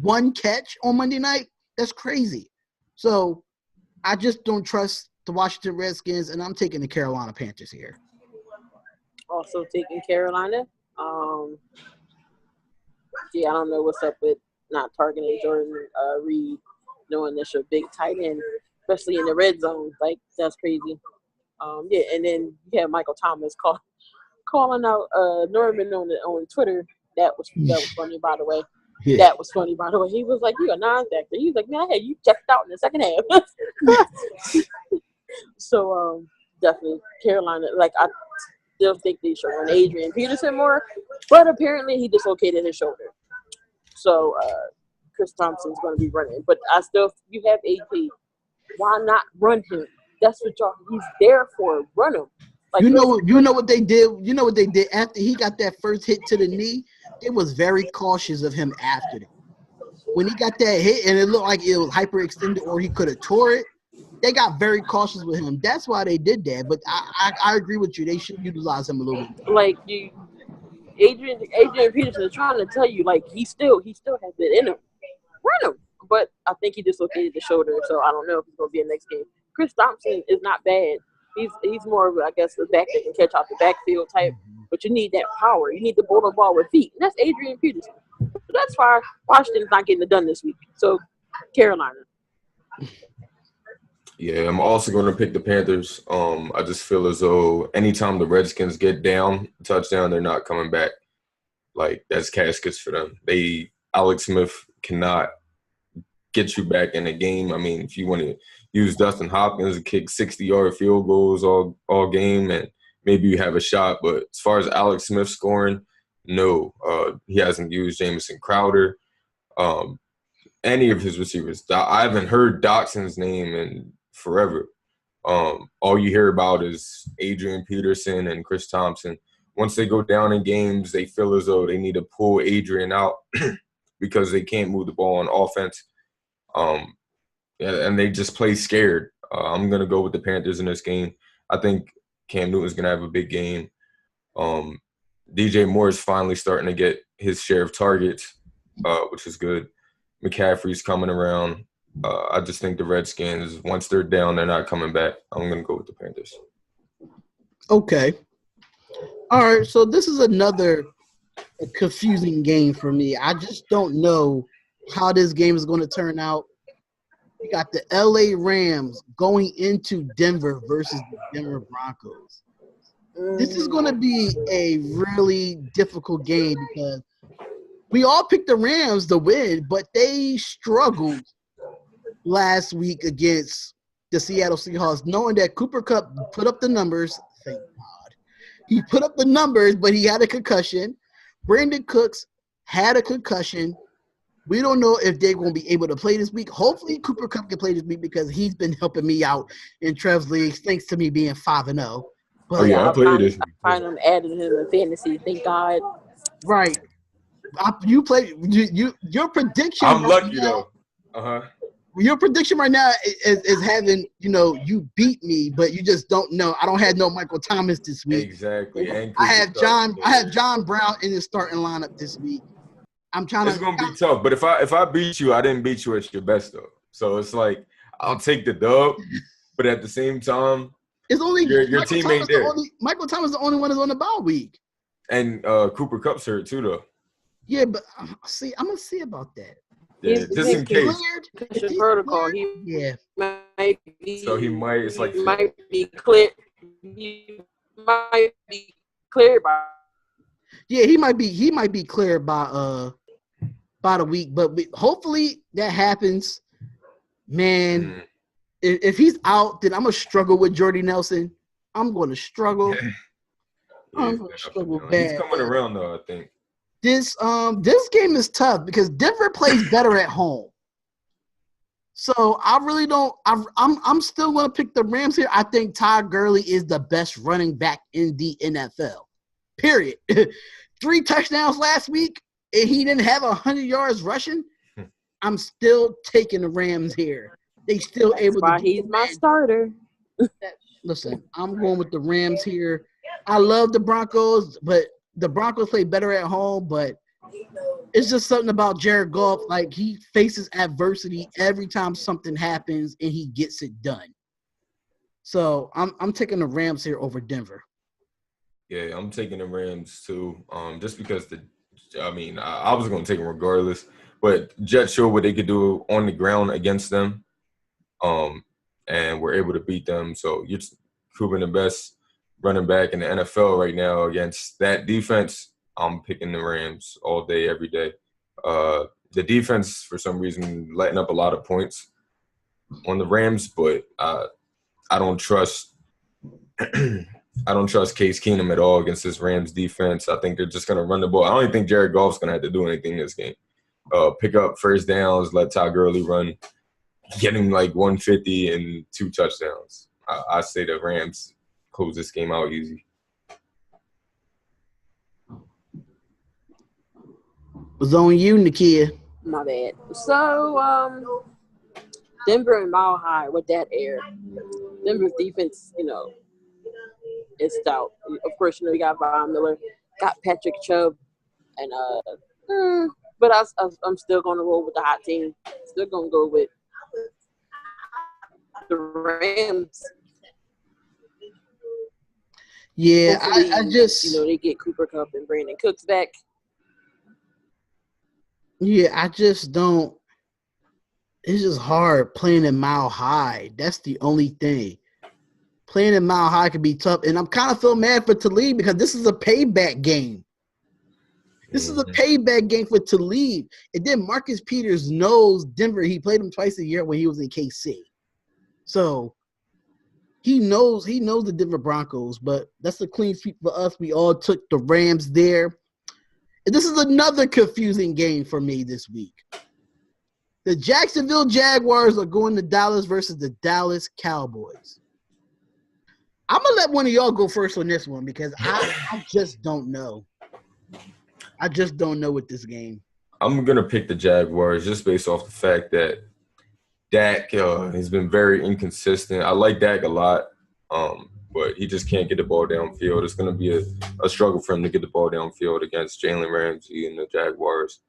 One catch on Monday night, that's crazy. So I just don't trust the Washington Redskins, and I'm taking the Carolina Panthers here. Also taking Carolina. I don't know what's up with not targeting Jordan Reed, knowing that's your big tight end, especially in the red zone. Like, that's crazy. And then you have Michael Thomas calling out Norman on Twitter. That was funny, by the way. Yeah. That was funny, by the way. He was like, "You're a non-factor." He was like, "Man, hey, you checked out in the second half." So definitely Carolina. Like, I still think they should run Adrian Peterson more, but apparently he dislocated his shoulder. So Chris Thompson's going to be running. But you have AP. Why not run him? That's what he's there for. Run him. Like, you know what they did? You know what they did after he got that first hit to the knee? It was very cautious of him after that. When he got that hit and it looked like it was hyperextended or he could have tore it, they got very cautious with him. That's why they did that. But I agree with you. They should utilize him a little bit. Like, Adrian Peterson is trying to tell you, like, he still has it in him. Run him. But I think he dislocated the shoulder, so I don't know if he's going to be in the next game. Chris Thompson is not bad. He's more of, I guess, the back that can catch out the backfield type. But you need that power. You need to bowl the ball with feet. And that's Adrian Peterson. So that's why Washington's not getting it done this week. So, Carolina. Yeah, I'm also going to pick the Panthers. I just feel as though anytime the Redskins get down, touchdown, they're not coming back. Like, that's caskets for them. Alex Smith cannot get you back in the game. I mean, if you want to use Dustin Hopkins to kick 60-yard field goals all game, and maybe you have a shot. But as far as Alex Smith scoring, no. He hasn't used Jamison Crowder. Any of his receivers. I haven't heard Doxson's name in forever. All you hear about is Adrian Peterson and Chris Thompson. Once they go down in games, they feel as though they need to pull Adrian out because they can't move the ball on offense. And they just play scared. I'm going to go with the Panthers in this game. I think Cam Newton's going to have a big game. DJ Moore is finally starting to get his share of targets, which is good. McCaffrey's coming around. I just think the Redskins, once they're down, they're not coming back. I'm going to go with the Panthers. Okay. All right, so this is another confusing game for me. I just don't know how this game is going to turn out. You got the LA Rams going into Denver versus the Denver Broncos. This is going to be a really difficult game because we all picked the Rams to win, but they struggled last week against the Seattle Seahawks, knowing that Cooper Kupp put up the numbers. Thank God. He put up the numbers, but he had a concussion. Brandon Cooks had a concussion. We don't know if they're going to be able to play this week. Hopefully, Cooper Kupp can play this week because he's been helping me out in Trev's leagues, thanks to me being 5-0. Oh, yeah, I played this week. I find him adding him in fantasy. Thank God. Right. You play your prediction. I'm right lucky, now, though. Your prediction right now is having, you beat me, but you just don't know. I don't have no Michael Thomas this week. Exactly. And I have John Brown in the starting lineup this week. It's gonna be tough, but if I beat you, I didn't beat you at your best though. So it's like I'll take the dub, but at the same time, it's only your team ain't there. Michael Thomas is the only one that's on the bye week, and Cooper Kupp's hurt too though. Yeah, but see, I'm gonna see about that. Yeah, just in case. Protocol. Yeah. Might be, so he might. It's like he might be clear. He might be cleared by. Yeah, he might be cleared by the week, but hopefully that happens. Man, if he's out, then I'm gonna struggle with Jordy Nelson. I'm gonna struggle. I'm gonna struggle bad. He's coming around though, I think. This game is tough because Denver plays better at home. So I really don't. I'm still gonna pick the Rams here. I think Todd Gurley is the best running back in the NFL. Period. 3 touchdowns last week, and he didn't have 100 yards rushing. I'm still taking the Rams here. They still able to. He's my starter. Listen, I'm going with the Rams here. I love the Broncos, but the Broncos play better at home. But it's just something about Jared Goff. Like, he faces adversity every time something happens, and he gets it done. So I'm taking the Rams here over Denver. Yeah, I'm taking the Rams too. Just because I was going to take them regardless, but Jets showed what they could do on the ground against them, and we're able to beat them. So you're proving the best running back in the NFL right now against that defense. I'm picking the Rams all day, every day. The defense, for some reason, letting up a lot of points on the Rams, but I don't trust. I don't trust Case Keenum at all against this Rams defense. I think they're just going to run the ball. I don't even think Jared Goff's going to have to do anything in this game. Pick up first downs, let Todd Gurley run, get him like 150 and 2 touchdowns. I say the Rams close this game out easy. Was on you, Nakia. My bad. So, Denver and Mile High with that air. Denver's defense, it's stout. Of course, you got Von Miller, got Patrick Chubb, and but I'm still going to roll with the hot team. Still going to go with the Rams. Yeah, I just they get Cooper Kupp and Brandon Cooks back. Yeah, I just don't. It's just hard playing in Mile High. That's the only thing. Playing in Mile High can be tough, and I'm kind of feeling mad for Talib because this is a payback game. This is a payback game for Talib. And then Marcus Peters knows Denver. He played him twice a year when he was in KC. So he knows the Denver Broncos, but that's a clean sweep for us. We all took the Rams there. And this is another confusing game for me this week. The Jacksonville Jaguars are going to Dallas versus the Dallas Cowboys. I'm going to let one of y'all go first on this one because I just don't know. I just don't know with this game. I'm going to pick the Jaguars just based off the fact that Dak has been very inconsistent. I like Dak a lot, but he just can't get the ball downfield. It's going to be a struggle for him to get the ball downfield against Jalen Ramsey and the Jaguars.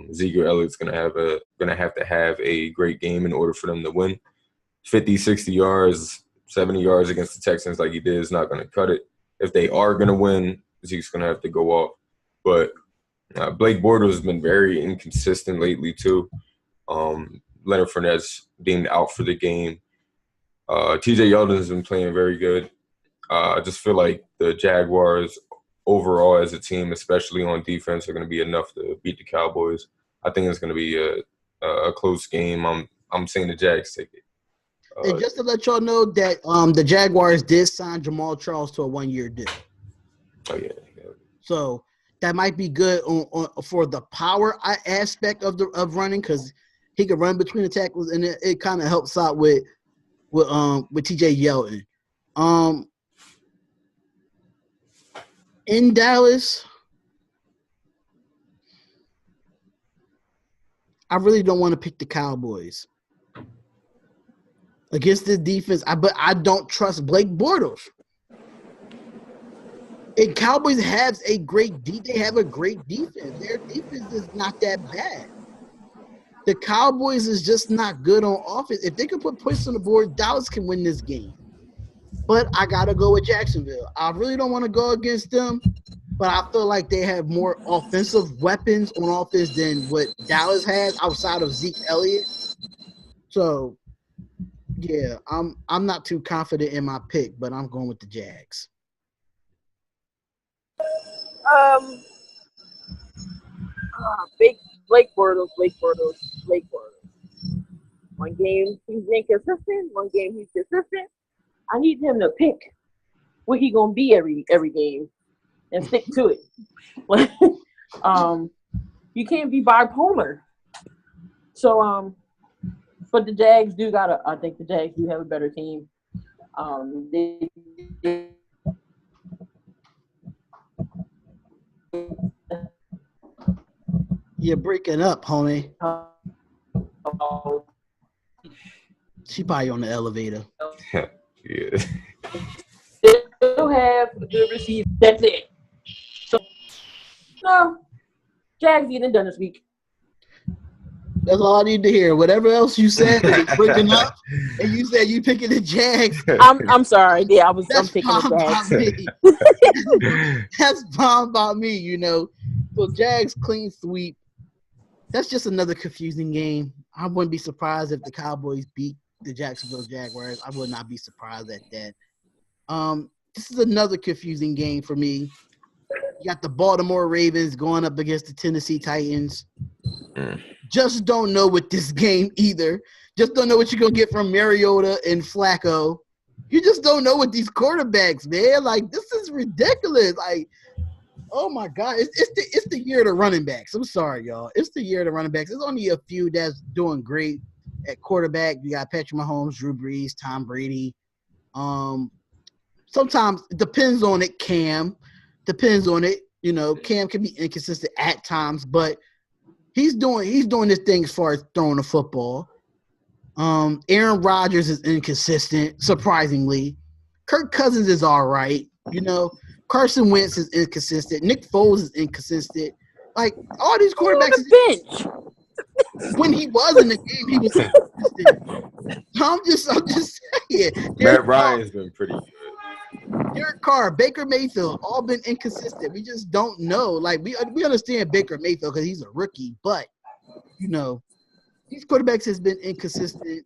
Ezekiel Elliott's going to have to have a great game in order for them to win. 50, 60 yards, 70 yards against the Texans like he did is not going to cut it. if they are going to win, Zeke's going to have to go off. But Blake Bortles has been very inconsistent lately too. Leonard Fournette's deemed out for the game. TJ Yeldon has been playing very good. I just feel like the Jaguars overall as a team, especially on defense, are going to be enough to beat the Cowboys. I think it's going to be a close game. I'm saying the Jags take it. And just to let y'all know that the Jaguars did sign Jamal Charles to a 1-year deal. Oh yeah. So that might be good on for the power aspect of running, because he could run between the tackles, and it kind of helps out with TJ Yeldon. In Dallas, I really don't want to pick the Cowboys against this defense. But I don't trust Blake Bortles. And Cowboys have a great they have a great defense. Their defense is not that bad. The Cowboys is just not good on offense. If they can put points on the board, Dallas can win this game. But I got to go with Jacksonville. I really don't want to go against them, but I feel like they have more offensive weapons on offense than what Dallas has outside of Zeke Elliott. So, yeah, I'm not too confident in my pick, but I'm going with the Jags. Blake Bortles. One game he's inconsistent. One game he's consistent. I need him to pick what he gonna be every game and stick to it. You can't be bipolar. So but the Jags I think the Jags do have a better team. You're breaking up, homie. She probably on the elevator. Yeah. They still have a good receiver. That's it. So, no, Jags getting it done this week. That's all I need to hear. Whatever else you said, breaking up, and you said you picking the Jags. I'm sorry. Yeah, I'm picking the Jags. That's fine by me, you know. So Jags clean sweep. That's just another confusing game. I wouldn't be surprised if the Cowboys beat the Jacksonville Jaguars. I would not be surprised at that. This is another confusing game for me. You got the Baltimore Ravens going up against the Tennessee Titans. Just don't know with this game either. Just don't know what you're going to get from Mariota and Flacco. You just don't know with these quarterbacks, man. Like, this is ridiculous. Like, oh, my God. It's the year of the running backs. I'm sorry, y'all. It's the year of the running backs. There's only a few that's doing great at quarterback. You got Patrick Mahomes, Drew Brees, Tom Brady. Sometimes it depends on it, Cam. Depends on it. You know, Cam can be inconsistent at times, but he's doing this thing as far as throwing the football. Aaron Rodgers is inconsistent, surprisingly. Kirk Cousins is all right. You know, Carson Wentz is inconsistent. Nick Foles is inconsistent. Like, all these quarterbacks bench. When he was in the game, he was inconsistent. I'm just saying. Matt Ryan's been pretty good. Derek Carr, Baker Mayfield, all been inconsistent. We just don't know. Like, we understand Baker Mayfield because he's a rookie, but, you know, these quarterbacks has been inconsistent.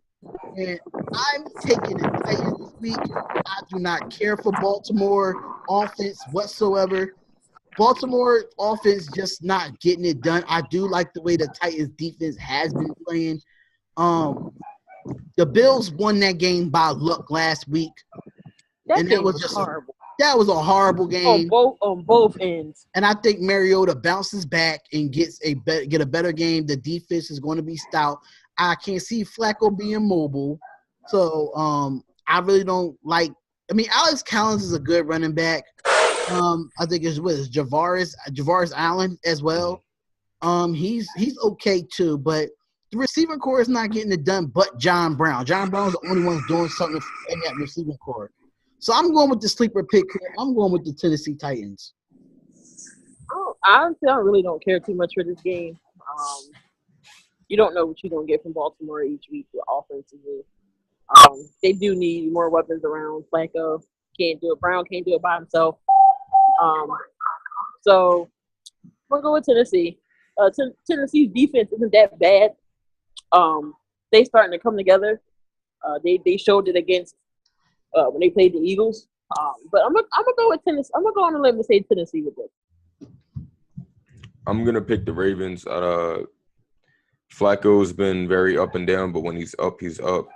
And I'm taking the Titans this week. I do not care for Baltimore offense whatsoever. Baltimore offense just not getting it done. I do like the way the Titans defense has been playing. The Bills won that game by luck last week. That was just horrible. That was a horrible game on both ends. And I think Mariota bounces back and get a better game. The defense is going to be stout. I can't see Flacco being mobile. So I really don't like – I mean, Alex Collins is a good running back. I think it's Javaris Allen as well. He's okay too, but the receiving core is not getting it done but John Brown. John Brown's the only one doing something in that receiving core. So I'm going with the sleeper pick here. I'm going with the Tennessee Titans. I really don't care too much for this game. You don't know what you're going to get from Baltimore each week offensively. They do need more weapons around Flacco. can't do it. Brown can't do it by himself. So we'll go with Tennessee. Tennessee's defense isn't that bad. They starting to come together. They showed it against when they played the Eagles. But I'm gonna go with Tennessee. I'm gonna go on a limb and say Tennessee with this. I'm gonna pick the Ravens. Flacco's been very up and down, but when he's up, he's up.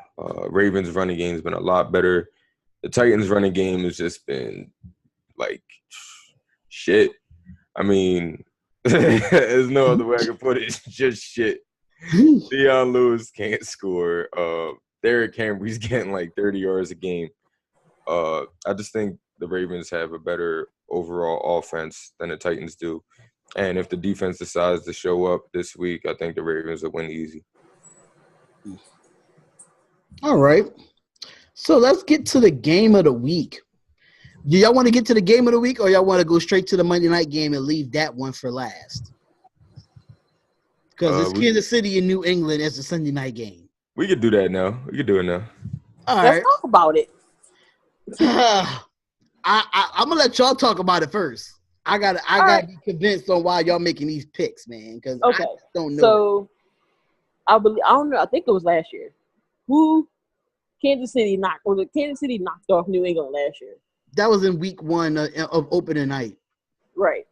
Ravens running game's been a lot better. The Titans running game has just been like shit. I mean, there's no other way I can put it. It's just shit. Deion Lewis can't score. Derrick Henry's getting like 30 yards a game. I just think the Ravens have a better overall offense than the Titans do. And if the defense decides to show up this week, I think the Ravens will win easy. All right. So let's get to the game of the week. Do y'all want to get to the game of the week, or y'all want to go straight to the Monday night game and leave that one for last? Because it's Kansas City and New England as a Sunday night game. We could do that now. We could do it now. All Let's right. talk about it. I'm gonna let y'all talk about it first. I gotta be convinced on why y'all making these picks, man. Because I just don't know. So I don't know. I think it was last year. Kansas City knocked off New England last year. That was in week 1 of opening night. Right.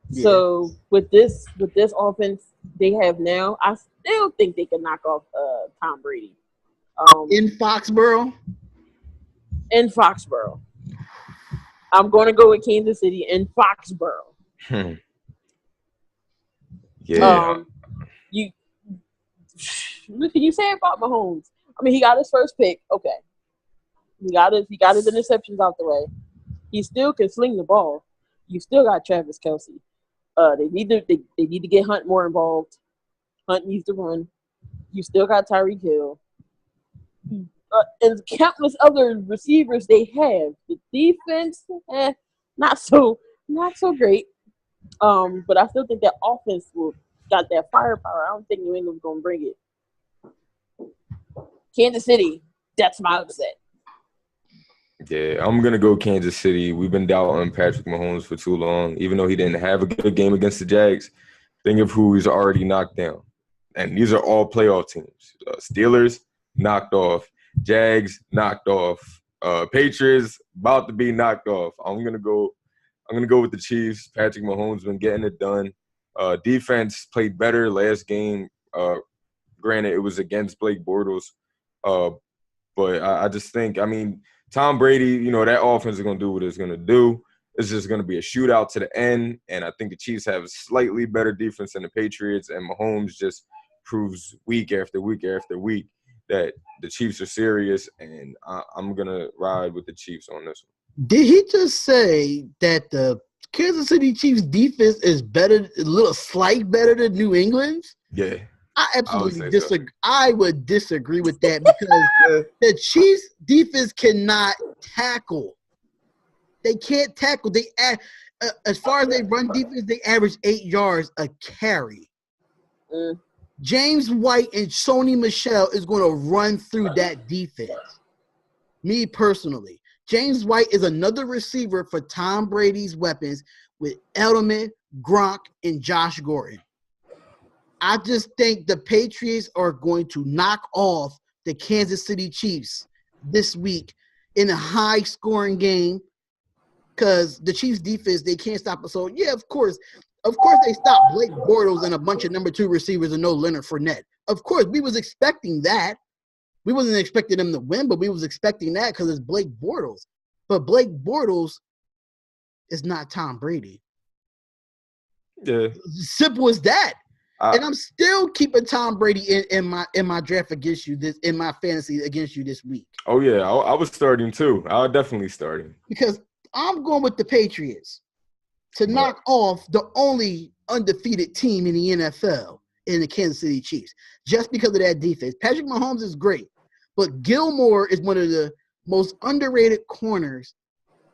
Yeah. So with this offense they have now, I still think they can knock off Tom Brady. In Foxborough. I'm going to go with Kansas City in Foxborough. Yeah. You say about Mahomes. I mean, he got his first pick. Okay. He got his interceptions out the way. He still can sling the ball. You still got Travis Kelce. They need to get Hunt more involved. Hunt needs to run. You still got Tyreek Hill. And countless other receivers they have. The defense, not so great. But I still think that offense got that firepower. I don't think New England's gonna bring it. Kansas City, that's my upset. Yeah, I'm going to go Kansas City. We've been doubting Patrick Mahomes for too long. Even though he didn't have a good game against the Jags, think of who he's already knocked down. And these are all playoff teams. Steelers, knocked off. Jags, knocked off. Patriots, about to be knocked off. I'm gonna go with the Chiefs. Patrick Mahomes been getting it done. Defense played better last game. Granted, it was against Blake Bortles. But I just think, I mean, Tom Brady, that offense is going to do what it's going to do. It's just going to be a shootout to the end. And I think the Chiefs have a slightly better defense than the Patriots. And Mahomes just proves week after week after week that the Chiefs are serious. And I'm going to ride with the Chiefs on this one. Did he just say that the Kansas City Chiefs defense is better, a little slight better than New England's? Yeah. I absolutely disagree. So. I would disagree with that because the Chiefs' defense cannot tackle. They can't tackle. They as far as they run defense, they average 8 yards a carry. James White and Sony Michel is going to run through that defense. Me personally, James White is another receiver for Tom Brady's weapons with Edelman, Gronk, and Josh Gordon. I just think the Patriots are going to knock off the Kansas City Chiefs this week in a high-scoring game because the Chiefs' defense, they can't stop us. So, yeah, of course they stopped Blake Bortles and a bunch of number 2 receivers and no Leonard Fournette. Of course, we was expecting that. We wasn't expecting them to win, but we was expecting that because it's Blake Bortles. But Blake Bortles is not Tom Brady. Yeah. Simple as that. And I'm still keeping Tom Brady in my draft against you in my fantasy against you this week. Oh yeah, I was starting too. I would definitely start him because I'm going with the Patriots to knock off the only undefeated team in the NFL in the Kansas City Chiefs, just because of that defense. Patrick Mahomes is great, but Gilmore is one of the most underrated corners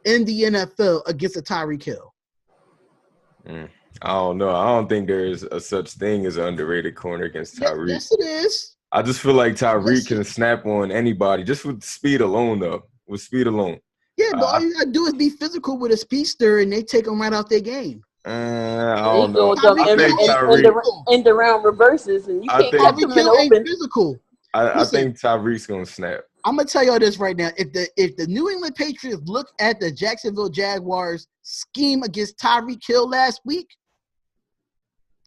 in the NFL against a Tyreek Hill. I don't know. I don't think there's a such thing as an underrated corner against Tyreek. Yes, it is. I just feel like Tyreek can snap on anybody just with speed alone, though. With speed alone. Yeah, but all you gotta do is be physical with a speedster, and they take them right out their game. I He don't know. goes up I think end around reverses, and you can't catch Tyreek him in Hill the ain't open. physical. I Listen, think Tyreek's gonna snap. I'm gonna tell y'all this right now. If the New England Patriots look at the Jacksonville Jaguars scheme against Tyreek Hill last week,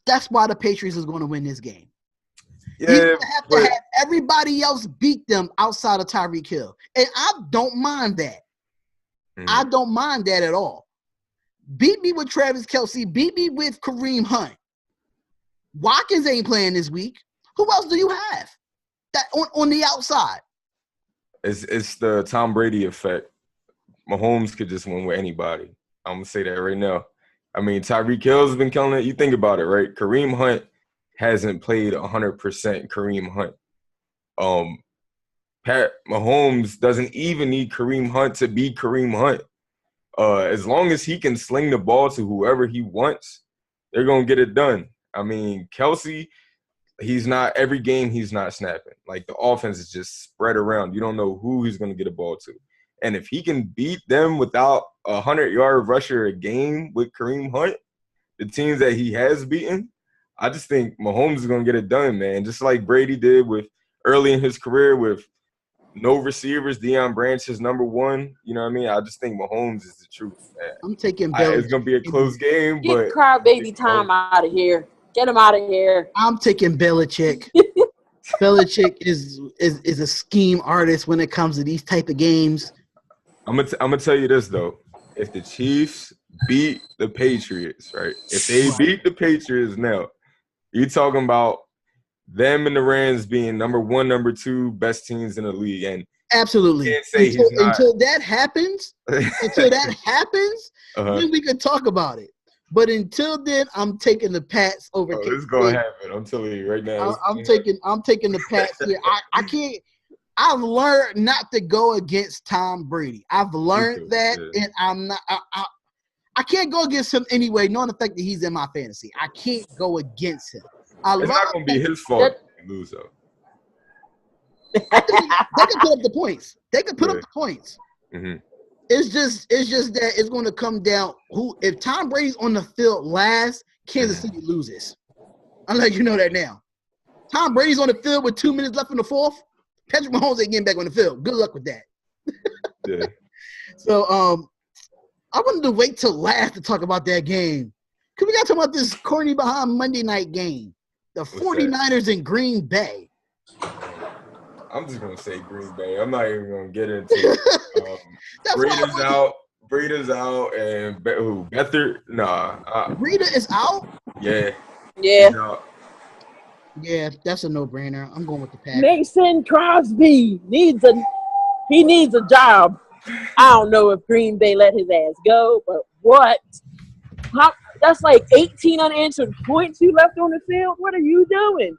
that's why the Patriots is going to win this game. Yeah, He's going to have everybody else beat them outside of Tyreek Hill, and I don't mind that. I don't mind that at all. Beat me with Travis Kelce. Beat me with Kareem Hunt. Watkins ain't playing this week. Who else do you have that on the outside? It's the Tom Brady effect. Mahomes could just win with anybody. I'm gonna say that right now. I mean, Tyreek Hill's been killing it. You think about it, right? Kareem Hunt hasn't played 100% Kareem Hunt. Pat Mahomes doesn't even need Kareem Hunt to be Kareem Hunt. As long as he can sling the ball to whoever he wants, they're gonna get it done. I mean, Kelce, he's not every game he's not snapping. Like the offense is just spread around. You don't know who he's gonna get a ball to. And if he can beat them without a 100-yard rusher a game with Kareem Hunt, the teams that he has beaten, I just think Mahomes is going to get it done, man. Just like Brady did with early in his career with no receivers, Deion Branch is number one. You know what I mean? I just think Mahomes is the truth, man. I'm taking Belichick. It's going to be a close game, Get but crybaby time out of here. Get him out of here. I'm taking Belichick. Belichick is a scheme artist when it comes to these type of games. I'm gonna tell you this though: if the Chiefs beat the Patriots, right? If they beat the Patriots now, you're talking about them and the Rams being number one, number two best teams in the league, and absolutely. You can't say Until that happens, then we can talk about it. But until then, I'm taking the Pats over. Oh, it's gonna happen. I'm telling you right now. I'm taking the Pats here. I can't. I've learned not to go against Tom Brady. I've learned that, and I'm not. I can't go against him anyway, knowing the fact that he's in my fantasy. I can't go against him. It's not going to be his fault if you lose, though. They can put up the points. They can put up the points. Mm-hmm. It's just that it's going to come down. If Tom Brady's on the field last, Kansas City loses. I'll let you know that now. Tom Brady's on the field with 2 minutes left in the fourth. Patrick Mahomes ain't getting back on the field. Good luck with that. Yeah. So I wanted to wait till last to talk about that game. Because we got to talk about this corny behind Monday night game. The 49ers in Green Bay. I'm just going to say Green Bay. I'm not even going to get into it. Breeder's out, and who? Beathard? Nah. Breeder is out? Yeah. Yeah. Yeah, that's a no-brainer. I'm going with the Packers. Mason Crosby needs a job. I don't know if Green Bay let his ass go, but what? That's like 18 unanswered points you left on the field. What are you doing?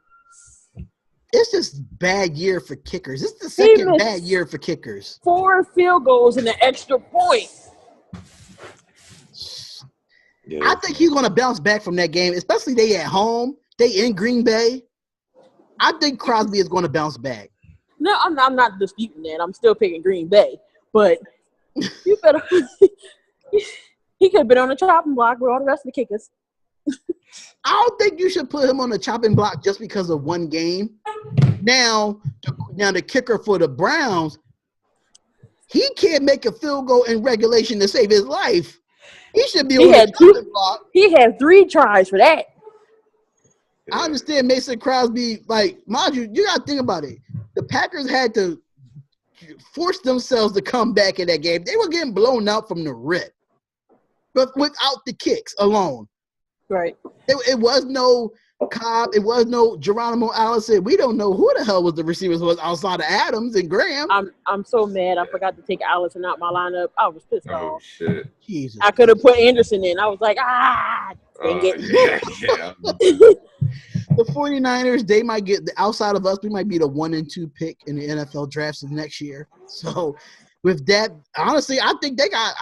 It's just bad year for kickers. It's the second bad year for kickers. 4 field goals and an extra point. Yeah. I think he's going to bounce back from that game, especially they at home. They in Green Bay. I think Crosby is going to bounce back. No, I'm not disputing that. I'm still picking Green Bay. But you better – he could have been on the chopping block with all the rest of the kickers. I don't think you should put him on the chopping block just because of one game. Now the kicker for the Browns, he can't make a field goal in regulation to save his life. He should be on the chopping block. He had 3 tries for that. I understand Mason Crosby, mind you, you got to think about it. The Packers had to force themselves to come back in that game. They were getting blown out from the rip, but without the kicks alone. Right. It was no Cobb. It was no Geronimo Allison. We don't know who the hell was the receivers was outside of Adams and Graham. I'm so mad. I forgot to take Allison out my lineup. I was pissed off. Oh, shit. Jesus. I could have put Anderson in. I was like, dang it. Yeah. The 49ers, they might get – outside of us, we might be the 1 and 2 pick in the NFL drafts next year. So, with that, honestly, I think they got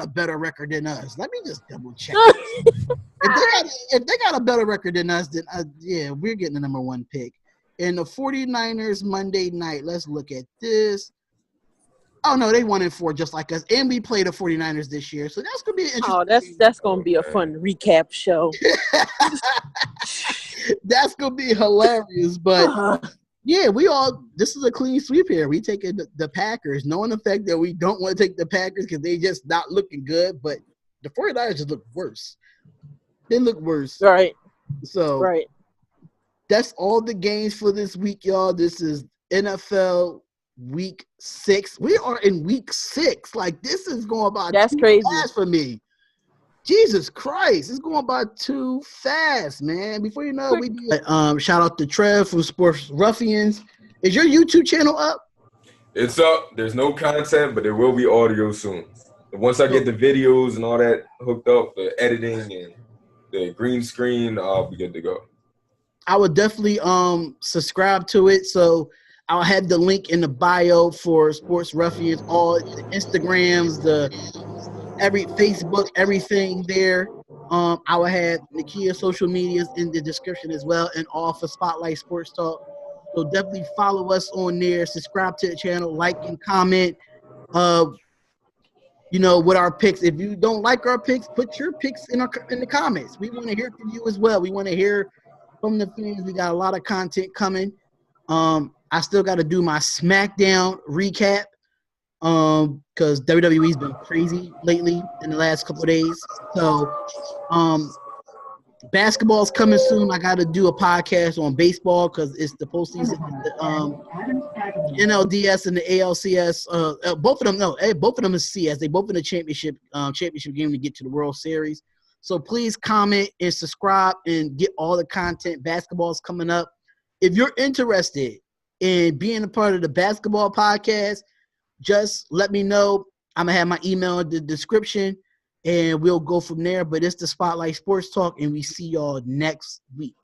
a better record than us. Let me just double check. If they got a better record than us, then we're getting the number 1 pick. And the 49ers Monday night, let's look at this. Oh, no, they 1-4 just like us. And we play the 49ers this year. So that's going to be an interesting. Oh, that's going to be a fun recap show. That's going to be hilarious. But, yeah, this is a clean sweep here. We taking the Packers, knowing the fact that we don't want to take the Packers because they just not looking good. But the 49ers just look worse. They look worse. Right. So, that's all the games for this week, y'all. This is NFL Week 6. We are in Week 6. Like, this is going by That's too crazy fast for me. Jesus Christ, it's going by too fast, man. Before you know it, we do shout out to Trev from Sports Ruffians. Is your YouTube channel up? It's up. There's no content, but there will be audio soon. And once I get the videos and all that hooked up, the editing and the green screen, I'll be good to go. I would definitely subscribe to it. So I'll have the link in the bio for Sports Ruffians, all the Instagrams, every Facebook, everything there. I will have Nakia's social medias in the description as well, and all for Spotlight Sports Talk. So definitely follow us on there, subscribe to the channel, like and comment. With our picks. If you don't like our picks, put your picks in the comments. We want to hear from you as well. We want to hear from the fans. We got a lot of content coming. I still got to do my SmackDown recap. Because WWE's been crazy lately in the last couple of days. So, basketball's coming soon. I got to do a podcast on baseball because it's the postseason. The NLDS and the ALCS. Both of them is CS. They both in the championship game to get to the World Series. So please comment and subscribe and get all the content. Basketball's coming up. If you're interested in being a part of the basketball podcast, just let me know. I'm going to have my email in the description, and we'll go from there. But it's the Spotlight Sports Talk, and we see y'all next week.